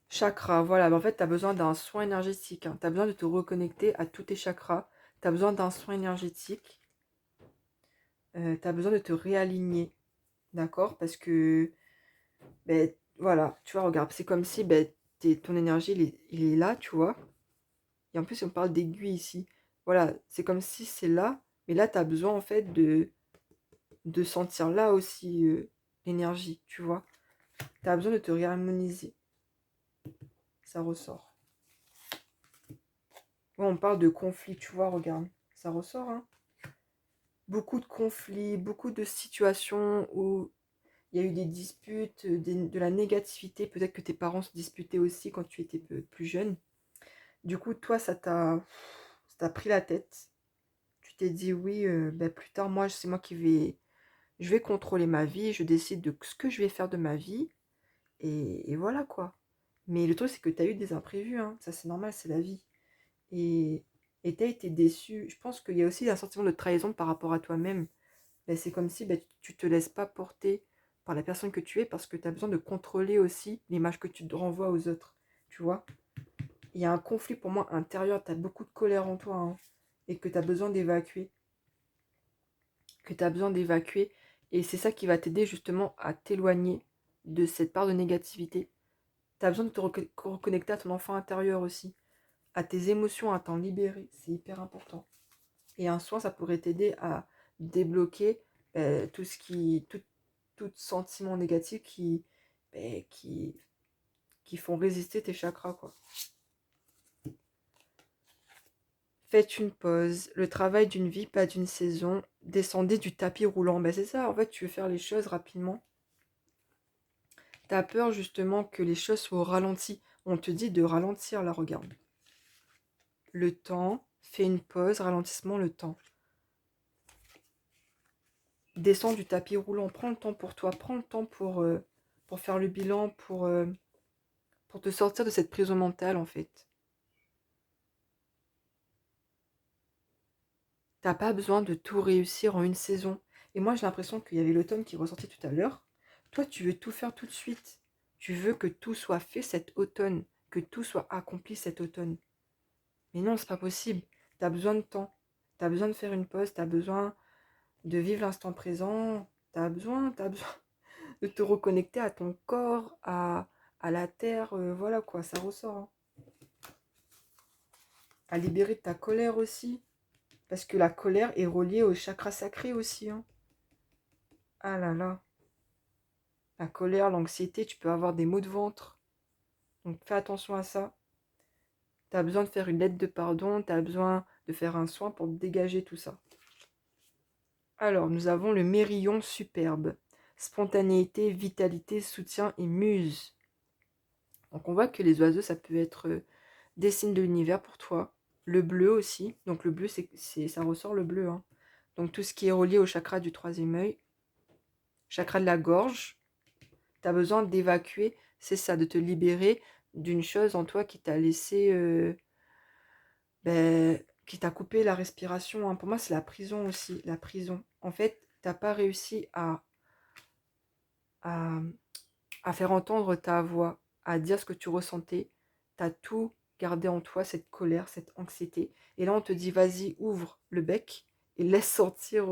Chakra, voilà, en fait, tu as besoin d'un soin énergétique. Hein. Tu as besoin de te reconnecter à tous tes chakras. Tu as besoin d'un soin énergétique. Tu as besoin de te réaligner, d'accord? Parce que, ben, voilà, tu vois, regarde, c'est comme si ben, ton énergie, il est là, tu vois. Et en plus, on parle d'aiguille ici. Voilà, c'est comme si c'est là, mais là, tu as besoin, en fait, de sentir là aussi l'énergie, tu vois. Tu as besoin de te réharmoniser. Ça ressort. Ouais, on parle de conflit, tu vois, regarde. Ça ressort, hein. Beaucoup de conflits, beaucoup de situations où il y a eu des disputes, de la négativité. Peut-être que tes parents se disputaient aussi quand tu étais plus jeune. Du coup, toi, ça t'a pris la tête. Tu t'es dit, oui, ben, plus tard, moi, c'est moi je vais contrôler ma vie. Je décide de ce que je vais faire de ma vie. Et voilà, quoi. Mais le truc, c'est que tu as eu des imprévus. Hein. Ça, c'est normal, c'est la vie. Et tu as été déçu. Je pense qu'il y a aussi un sentiment de trahison par rapport à toi-même. Ben, c'est comme si ben, tu te laisses pas porter par la personne que tu es parce que tu as besoin de contrôler aussi l'image que tu te renvoies aux autres. Tu vois, il y a un conflit pour moi intérieur, tu as beaucoup de colère en toi hein, et que tu as besoin d'évacuer. Que tu as besoin d'évacuer. Et c'est ça qui va t'aider justement à t'éloigner de cette part de négativité. Tu as besoin de te reconnecter à ton enfant intérieur aussi, à tes émotions, à t'en libérer. C'est hyper important. Et un soin, ça pourrait t'aider à débloquer tout ce qui, tout sentiment négatif ben, qui font résister tes chakras, quoi. Faites une pause. Le travail d'une vie, pas d'une saison. Descendez du tapis roulant. Ben c'est ça, en fait, tu veux faire les choses rapidement. T'as peur justement que les choses soient au ralenti. On te dit de ralentir, là, regarde. Le temps, fais une pause, ralentissement, le temps. Descends du tapis roulant, prends le temps pour toi, prends le temps pour faire le bilan, pour te sortir de cette prison mentale, en fait. T'as pas besoin de tout réussir en une saison. Et moi, j'ai l'impression qu'il y avait l'automne qui ressortait tout à l'heure. Toi, tu veux tout faire tout de suite. Tu veux que tout soit fait cet automne, que tout soit accompli cet automne. Mais non, c'est pas possible. T'as besoin de temps. T'as besoin de faire une pause. T'as besoin de vivre l'instant présent. T'as besoin de te reconnecter à ton corps, à la terre. Voilà quoi, ça ressort. Hein. À libérer ta colère aussi. Parce que la colère est reliée au chakra sacré aussi. Hein. Ah là là. La colère, l'anxiété, tu peux avoir des maux de ventre. Donc fais attention à ça. Tu as besoin de faire une lettre de pardon, tu as besoin de faire un soin pour dégager tout ça. Alors, nous avons le mérillon superbe. Spontanéité, vitalité, soutien et muse. Donc on voit que les oiseaux, ça peut être des signes de l'univers pour toi. Le bleu aussi. Donc le bleu, ça ressort le bleu. Hein. Donc tout ce qui est relié au chakra du troisième œil, chakra de la gorge, tu as besoin d'évacuer, c'est ça, de te libérer d'une chose en toi qui t'a laissé, qui t'a coupé la respiration. Hein. Pour moi, c'est la prison aussi, la prison. En fait, t'as pas réussi à, à faire entendre ta voix, à dire ce que tu ressentais. Tu as tout gardé en toi, cette colère, cette anxiété. Et là, on te dit, vas-y, ouvre le bec et laisse sortir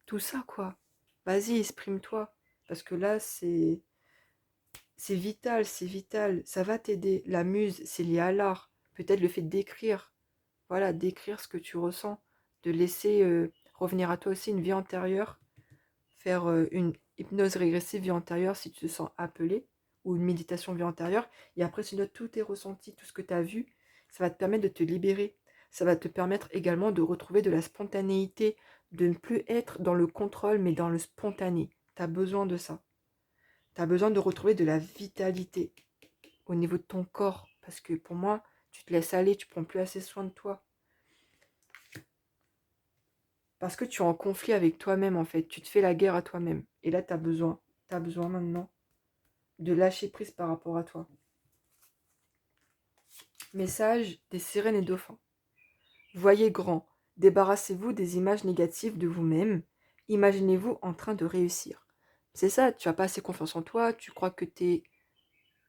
tout ça, quoi. Vas-y, exprime-toi. Parce que là, c'est vital, c'est vital. Ça va t'aider. La muse, c'est lié à l'art. Peut-être le fait d'écrire. Voilà, d'écrire ce que tu ressens. De laisser revenir à toi aussi une vie antérieure. Faire une hypnose régressive vie antérieure si tu te sens appelé. Ou une méditation vie antérieure. Et après, tu notes tous tes ressentis, tout ce que tu as vu. Ça va te permettre de te libérer. Ça va te permettre également de retrouver de la spontanéité. De ne plus être dans le contrôle, mais dans le spontané. Tu as besoin de ça. Tu as besoin de retrouver de la vitalité au niveau de ton corps. Parce que pour moi, tu te laisses aller, tu prends plus assez soin de toi. Parce que tu es en conflit avec toi-même, en fait. Tu te fais la guerre à toi-même. Et là, tu as besoin. Tu as besoin maintenant de lâcher prise par rapport à toi. Message des sirènes et dauphins. Voyez grand. Débarrassez-vous des images négatives de vous-même. Imaginez-vous en train de réussir. C'est ça, tu n'as pas assez confiance en toi. Tu crois que tu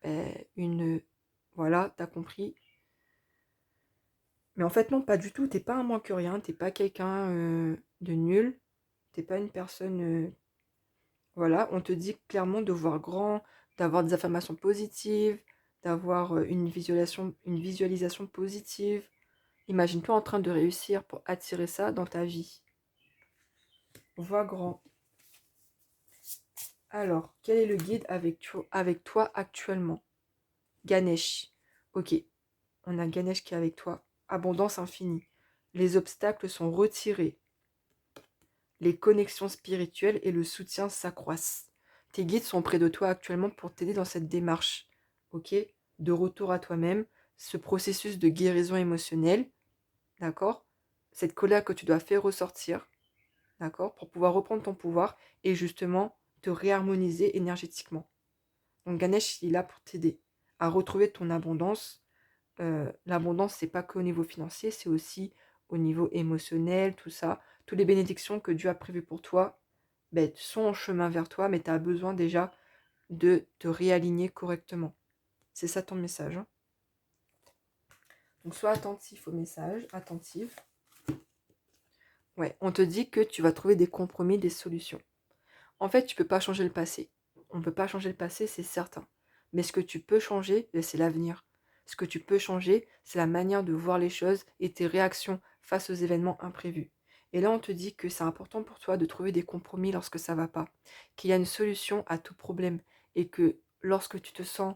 es une... Voilà, tu as compris. Mais en fait, non, pas du tout. T'es pas un moins que rien. T'es pas quelqu'un de nul. T'es pas une personne... voilà, on te dit clairement de voir grand, d'avoir des affirmations positives, d'avoir une visualisation positive. Imagine-toi en train de réussir pour attirer ça dans ta vie. Vois grand. Alors, quel est le guide avec toi actuellement? Ganesh. Ok, on a Ganesh qui est avec toi. Abondance infinie. Les obstacles sont retirés. Les connexions spirituelles et le soutien s'accroissent. Tes guides sont près de toi actuellement pour t'aider dans cette démarche, ok, de retour à toi-même, ce processus de guérison émotionnelle, d'accord, cette colère que tu dois faire ressortir, d'accord, pour pouvoir reprendre ton pouvoir et justement te réharmoniser énergétiquement. Donc Ganesh, il est là pour t'aider à retrouver ton abondance. L'abondance, c'est pas qu'au niveau financier, c'est aussi au niveau émotionnel, tout ça. Toutes les bénédictions que Dieu a prévues pour toi ben, sont en chemin vers toi, mais tu as besoin déjà de te réaligner correctement. C'est ça ton message. Hein. Donc sois attentif au message, attentive. Ouais, on te dit que tu vas trouver des compromis, des solutions. En fait, tu peux pas changer le passé. On ne peut pas changer le passé, c'est certain. Mais ce que tu peux changer, ben, c'est l'avenir. Ce que tu peux changer, c'est la manière de voir les choses et tes réactions face aux événements imprévus. Et là, on te dit que c'est important pour toi de trouver des compromis lorsque ça va pas, qu'il y a une solution à tout problème et que lorsque tu te sens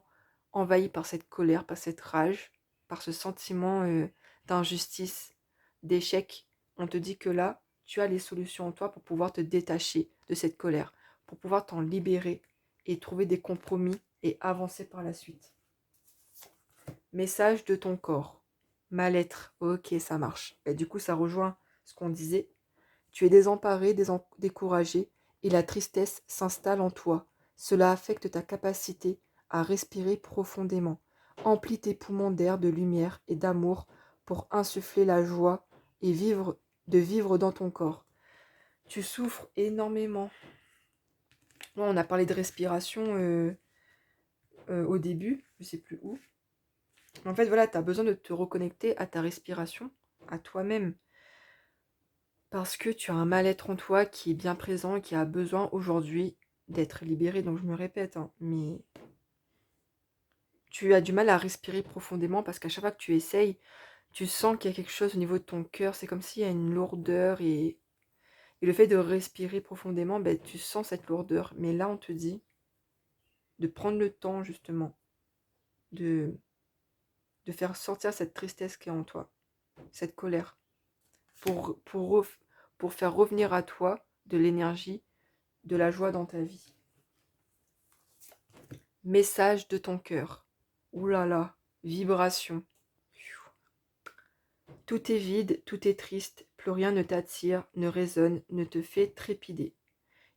envahi par cette colère, par cette rage, par ce sentiment d'injustice, d'échec, on te dit que là, tu as les solutions en toi pour pouvoir te détacher de cette colère, pour pouvoir t'en libérer et trouver des compromis et avancer par la suite. Message de ton corps. Mal-être. Ok, ça marche. Et du coup, ça rejoint ce qu'on disait. Tu es désemparé, découragé et la tristesse s'installe en toi. Cela affecte ta capacité à respirer profondément. Emplis tes poumons d'air, de lumière et d'amour pour insuffler la joie et de vivre dans ton corps. Tu souffres énormément. Bon, on a parlé de respiration au début, je sais plus où. En fait, voilà, tu as besoin de te reconnecter à ta respiration, à toi-même. Parce que tu as un mal-être en toi qui est bien présent et qui a besoin aujourd'hui d'être libéré. Donc je me répète, hein, mais tu as du mal à respirer profondément parce qu'à chaque fois que tu essayes, tu sens qu'il y a quelque chose au niveau de ton cœur. C'est comme s'il y a une lourdeur et le fait de respirer profondément, ben, tu sens cette lourdeur. Mais là, on te dit de prendre le temps justement de, de faire sortir cette tristesse qui est en toi, cette colère, pour faire revenir à toi de l'énergie, de la joie dans ta vie. Message de ton cœur. Ouh là là, vibration. Tout est vide, tout est triste, plus rien ne t'attire, ne résonne, ne te fait trépider.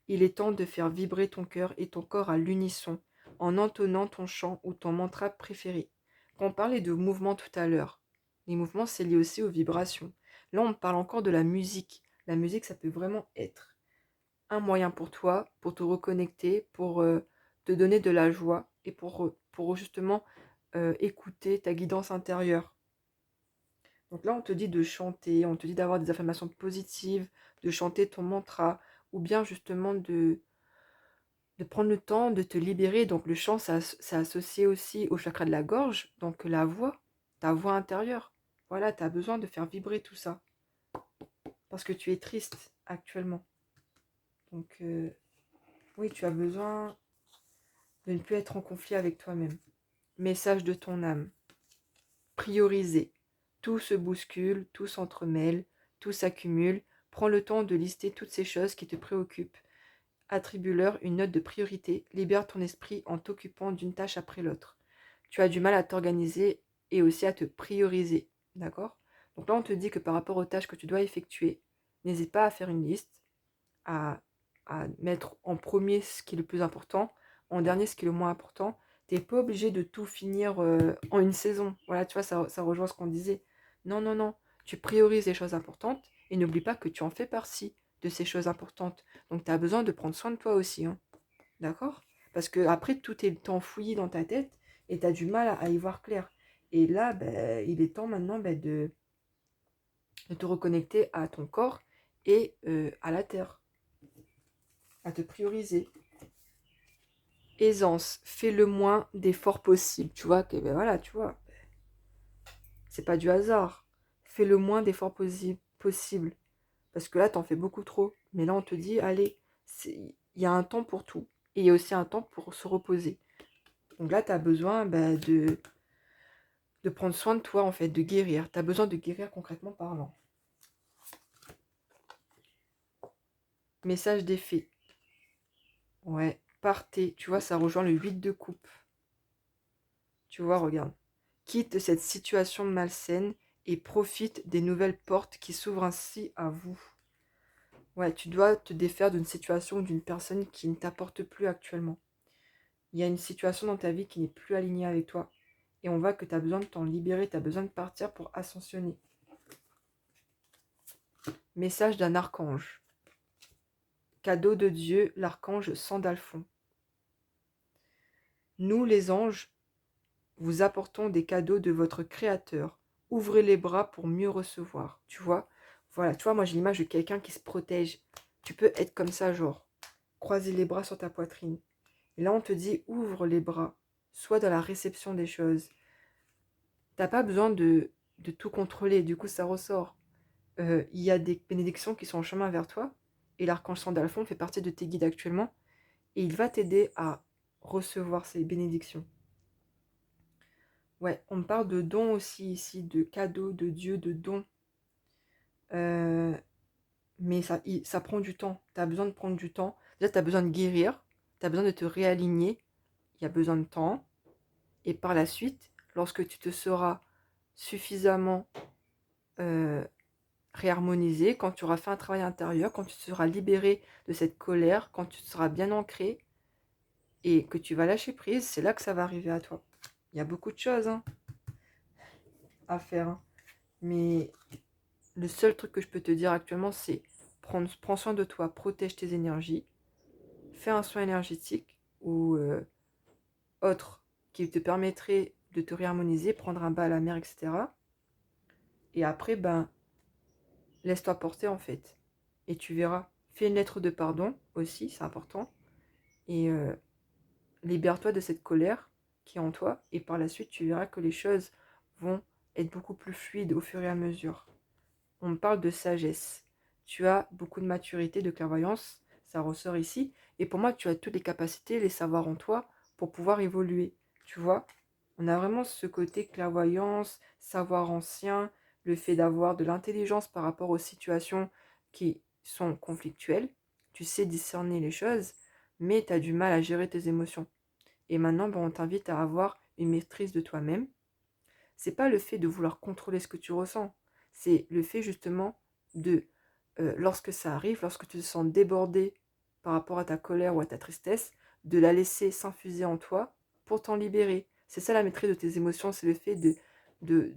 Il est temps de faire vibrer ton cœur et ton corps à l'unisson, en entonnant ton chant ou ton mantra préféré. Quand on parlait de mouvement tout à l'heure, les mouvements, c'est lié aussi aux vibrations. Là, on parle encore de la musique. La musique, ça peut vraiment être un moyen pour toi, pour te reconnecter, pour te donner de la joie et pour justement écouter ta guidance intérieure. Donc là, on te dit de chanter, on te dit d'avoir des affirmations positives, de chanter ton mantra, ou bien justement de prendre le temps de te libérer. Donc le chant, c'est associé aussi au chakra de la gorge, donc la voix, ta voix intérieure. Voilà, tu as besoin de faire vibrer tout ça, parce que tu es triste actuellement. Donc oui, tu as besoin de ne plus être en conflit avec toi-même. Message de ton âme. Prioriser. Tout se bouscule, tout s'entremêle, tout s'accumule. Prends le temps de lister toutes ces choses qui te préoccupent. Attribue-leur une note de priorité. Libère ton esprit en t'occupant d'une tâche après l'autre. Tu as du mal à t'organiser et aussi à te prioriser. D'accord? Donc là, on te dit que par rapport aux tâches que tu dois effectuer, n'hésite pas à faire une liste, à, à mettre en premier ce qui est le plus important, en dernier ce qui est le moins important. Tu n'es pas obligé de tout finir en une saison. Voilà, tu vois, ça rejoint ce qu'on disait. Non, non, non. Tu priorises les choses importantes et n'oublie pas que tu en fais partie de ces choses importantes. Donc, tu as besoin de prendre soin de toi aussi. Hein. D'accord? Parce que après, tout est enfoui dans ta tête et tu as du mal à y voir clair. Et là, ben, il est temps maintenant ben, de te reconnecter à ton corps et à la terre, à te prioriser. Aisance, fais le moins d'efforts possible. Tu vois, que, ben voilà, tu vois, c'est pas du hasard. Fais le moins d'efforts possible. Parce que là, t'en fais beaucoup trop. Mais là, on te dit, allez, il y a un temps pour tout. Et il y a aussi un temps pour se reposer. Donc là, tu as besoin ben, de prendre soin de toi, en fait, de guérir. Tu as besoin de guérir concrètement parlant. Message des fées. Ouais, partez. Tu vois, ça rejoint le 8 de coupe. Tu vois, regarde. Quitte cette situation malsaine et profite des nouvelles portes qui s'ouvrent ainsi à vous. Ouais, tu dois te défaire d'une situation ou d'une personne qui ne t'apporte plus actuellement. Il y a une situation dans ta vie qui n'est plus alignée avec toi. Et on voit que tu as besoin de t'en libérer, tu as besoin de partir pour ascensionner. Message d'un archange. Cadeau de Dieu, l'archange Sandalphon. Nous, les anges, vous apportons des cadeaux de votre Créateur. Ouvrez les bras pour mieux recevoir. Tu vois? Voilà, tu vois, moi j'ai l'image de quelqu'un qui se protège. Tu peux être comme ça, genre, croiser les bras sur ta poitrine. Et là, on te dit, ouvre les bras. Sois dans la réception des choses. T'as pas besoin de tout contrôler, du coup ça ressort. Il y a des bénédictions qui sont en chemin vers toi. Et l'archange Sandalphon fait partie de tes guides actuellement. Et il va t'aider à recevoir ces bénédictions. Ouais, on me parle de dons aussi ici, de cadeaux, de Dieu, de dons. Mais ça prend du temps. Tu as besoin de prendre du temps. Déjà, tu as besoin de guérir. Tu as besoin de te réaligner. Il y a besoin de temps. Et par la suite, lorsque tu te seras suffisamment réharmonisé, quand tu auras fait un travail intérieur, quand tu te seras libéré de cette colère, quand tu seras bien ancré et que tu vas lâcher prise, c'est là que ça va arriver à toi. Il y a beaucoup de choses hein, à faire. Hein. Mais le seul truc que je peux te dire actuellement, c'est prends soin de toi, protège tes énergies, fais un soin énergétique ou autre qui te permettrait de te réharmoniser, prendre un bain à la mer, etc. Et après, ben, laisse-toi porter en fait. Et tu verras. Fais une lettre de pardon aussi, c'est important. Et libère-toi de cette colère qui est en toi. Et par la suite, tu verras que les choses vont être beaucoup plus fluides au fur et à mesure. On me parle de sagesse. Tu as beaucoup de maturité, de clairvoyance, ça ressort ici. Et pour moi, tu as toutes les capacités, les savoirs en toi pour pouvoir évoluer. Tu vois, on a vraiment ce côté clairvoyance, savoir ancien, le fait d'avoir de l'intelligence par rapport aux situations qui sont conflictuelles. Tu sais discerner les choses, mais tu as du mal à gérer tes émotions. Et maintenant, bon, on t'invite à avoir une maîtrise de toi-même. C'est pas le fait de vouloir contrôler ce que tu ressens. c'est le fait justement de, lorsque ça arrive, lorsque tu te sens débordé par rapport à ta colère ou à ta tristesse, de la laisser s'infuser en toi pour t'en libérer. C'est ça la maîtrise de tes émotions, c'est le fait de,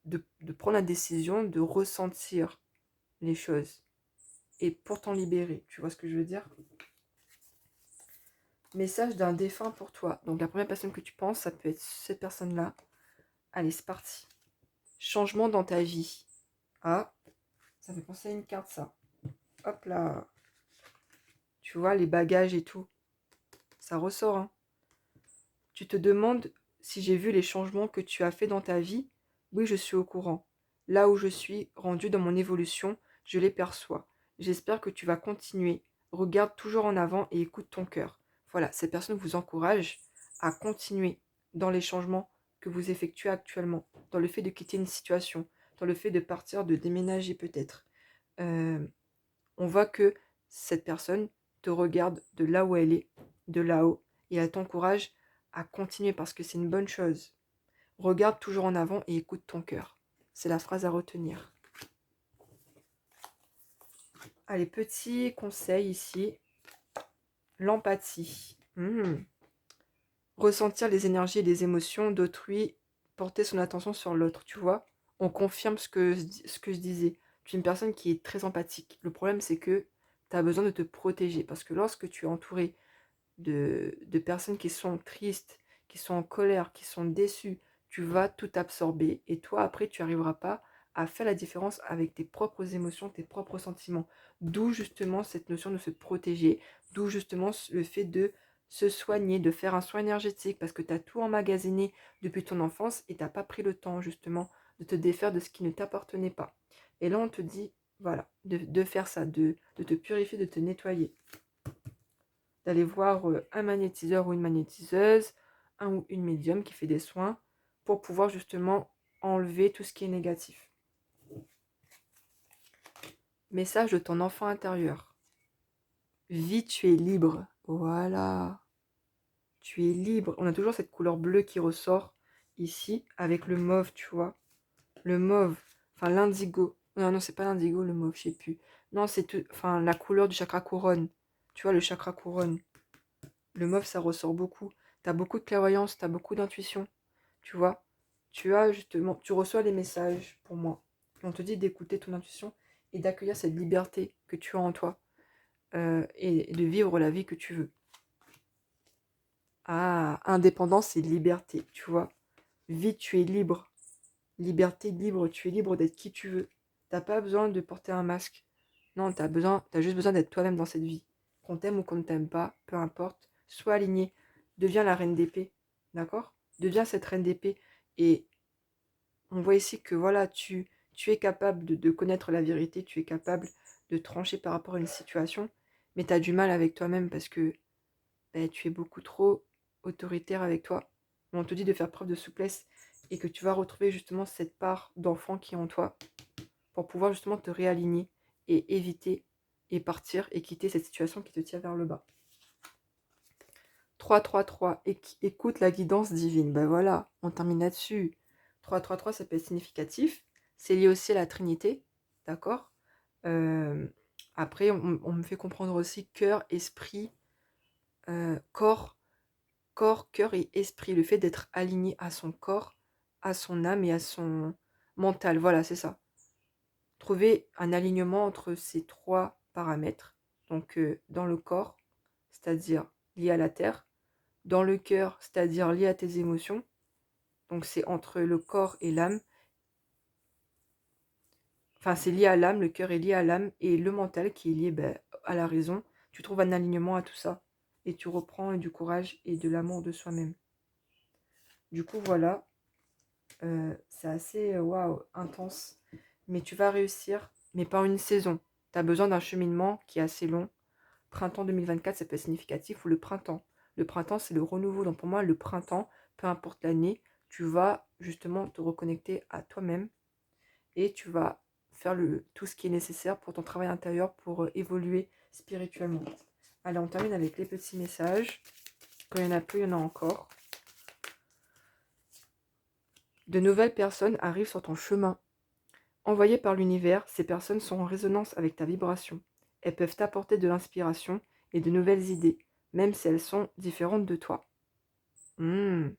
de prendre la décision de ressentir les choses et pour t'en libérer. Tu vois ce que je veux dire? Message d'un défunt pour toi. Donc la première personne que tu penses, ça peut être cette personne-là. Allez, c'est parti. Changement dans ta vie. Ah, ça fait penser à une carte, ça. Hop là. Tu vois, les bagages et tout. Ça ressort, hein. Tu te demandes si j'ai vu les changements que tu as fait dans ta vie. Oui, je suis au courant. Là où je suis rendu dans mon évolution, je les perçois. J'espère que tu vas continuer. Regarde toujours en avant et écoute ton cœur. Voilà, cette personne vous encourage à continuer dans les changements que vous effectuez actuellement, dans le fait de quitter une situation, dans le fait de partir, de déménager peut-être. Euh, on voit que cette personne te regarde de là où elle est, de là-haut, et elle t'encourage à continuer parce que c'est une bonne chose. Regarde toujours en avant et écoute ton cœur. C'est la phrase à retenir. Allez, petit conseil ici. L'empathie. Ressentir les énergies et les émotions d'autrui, porter son attention sur l'autre, tu vois. On confirme ce que je disais. Tu es une personne qui est très empathique. Le problème, c'est que tu as besoin de te protéger. Parce que lorsque tu es entouré de personnes qui sont tristes, qui sont en colère, qui sont déçues, tu vas tout absorber. Et toi, après, tu n'arriveras pas à faire la différence avec tes propres émotions, tes propres sentiments. D'où justement cette notion de se protéger. D'où justement le fait de se soigner, de faire un soin énergétique, parce que tu as tout emmagasiné depuis ton enfance et tu n'as pas pris le temps justement de te défaire de ce qui ne t'appartenait pas. Et là, on te dit, voilà, de faire ça, de te purifier, de te nettoyer. D'aller voir un magnétiseur ou une magnétiseuse, un ou une médium qui fait des soins, pour pouvoir justement enlever tout ce qui est négatif. Message de ton enfant intérieur. Vie, tu es libre. Voilà. Tu es libre. On a toujours cette couleur bleue qui ressort ici avec le mauve, tu vois. Le mauve, enfin l'indigo. Non, non, c'est pas l'indigo, le mauve, je sais plus. Non, c'est enfin la couleur du chakra couronne. Tu vois, le chakra couronne. Le mauve, ça ressort beaucoup. Tu as beaucoup de clairvoyance, tu as beaucoup d'intuition. Tu vois, tu as justement, tu reçois les messages pour moi. On te dit d'écouter ton intuition et d'accueillir cette liberté que tu as en toi et de vivre la vie que tu veux. Ah, indépendance et liberté, tu vois. Vie, tu es libre. Liberté, libre, tu es libre d'être qui tu veux. T'as pas besoin de porter un masque. Non, t'as juste besoin d'être toi-même dans cette vie. Qu'on t'aime ou qu'on ne t'aime pas, peu importe. Sois aligné. Deviens la reine d'épée. D'accord? Deviens cette reine d'épée. Et on voit ici que voilà, tu es capable de connaître la vérité, tu es capable de trancher par rapport à une situation, mais tu as du mal avec toi-même parce que tu es beaucoup trop autoritaire avec toi. Mais on te dit de faire preuve de souplesse et que tu vas retrouver justement cette part d'enfant qui est en toi pour pouvoir justement te réaligner et éviter et partir et quitter cette situation qui te tire vers le bas. 3-3-3, écoute la guidance divine. Ben voilà, on termine là-dessus. 3-3-3, ça peut être significatif. C'est lié aussi à la Trinité, d'accord. Après, on me fait comprendre aussi cœur, esprit, corps, cœur et esprit. Le fait d'être aligné à son corps, à son âme et à son mental. Voilà, c'est ça. Trouver un alignement entre ces trois paramètres. Donc, dans le corps, c'est-à-dire lié à la terre. Dans le cœur, c'est-à-dire lié à tes émotions. Donc, c'est entre le corps et l'âme. Enfin, c'est lié à l'âme, le cœur est lié à l'âme, et le mental qui est lié à la raison. Tu trouves un alignement à tout ça. Et tu reprends du courage et de l'amour de soi-même. Du coup, voilà. C'est assez, waouh, intense. Mais tu vas réussir, mais pas en une saison. Tu as besoin d'un cheminement qui est assez long. Printemps 2024, ça peut être significatif, ou le printemps. Le printemps, c'est le renouveau. Donc pour moi, le printemps, peu importe l'année, tu vas justement te reconnecter à toi-même et tu vas faire tout ce qui est nécessaire pour ton travail intérieur, pour évoluer spirituellement. Allez, on termine avec les petits messages. Quand il y en a peu, il y en a encore. De nouvelles personnes arrivent sur ton chemin. Envoyées par l'univers, ces personnes sont en résonance avec ta vibration. Elles peuvent t'apporter de l'inspiration et de nouvelles idées, même si elles sont différentes de toi. D'où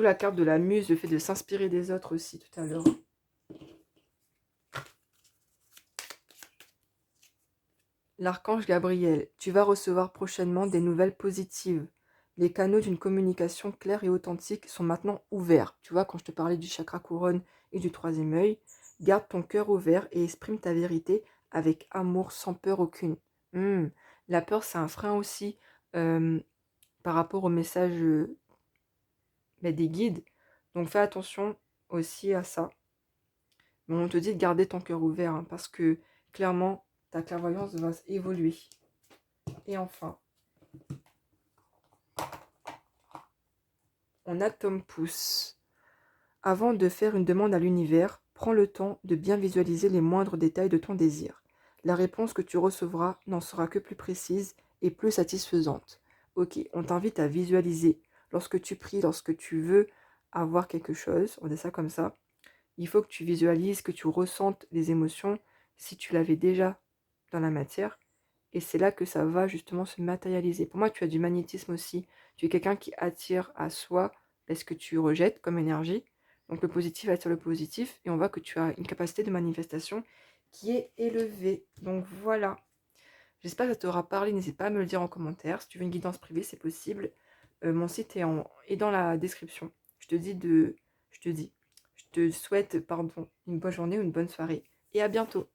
la carte de la muse, le fait de s'inspirer des autres aussi tout à l'heure. L'archange Gabriel, tu vas recevoir prochainement des nouvelles positives. Les canaux d'une communication claire et authentique sont maintenant ouverts. Tu vois, quand je te parlais du chakra couronne et du troisième œil, garde ton cœur ouvert et exprime ta vérité avec amour, sans peur aucune. La peur, c'est un frein aussi par rapport au message des guides. Donc fais attention aussi à ça. Mais on te dit de garder ton cœur ouvert hein, parce que clairement, ta clairvoyance va évoluer. Et enfin, on a Tom Pouce. Avant de faire une demande à l'univers, prends le temps de bien visualiser les moindres détails de ton désir. La réponse que tu recevras n'en sera que plus précise et plus satisfaisante. Ok, on t'invite à visualiser. Lorsque tu pries, lorsque tu veux avoir quelque chose, on dit ça comme ça, il faut que tu visualises, que tu ressentes les émotions si tu l'avais déjà dans la matière. Et c'est là que ça va justement se matérialiser. Pour moi, tu as du magnétisme aussi. Tu es quelqu'un qui attire à soi ce que tu rejettes comme énergie. Donc le positif attire le positif. Et on voit que tu as une capacité de manifestation qui est élevée. Donc voilà. J'espère que ça t'aura parlé. N'hésite pas à me le dire en commentaire. Si tu veux une guidance privée, c'est possible. Mon site est dans la description. Je te souhaite, pardon, une bonne journée ou une bonne soirée. Et à bientôt.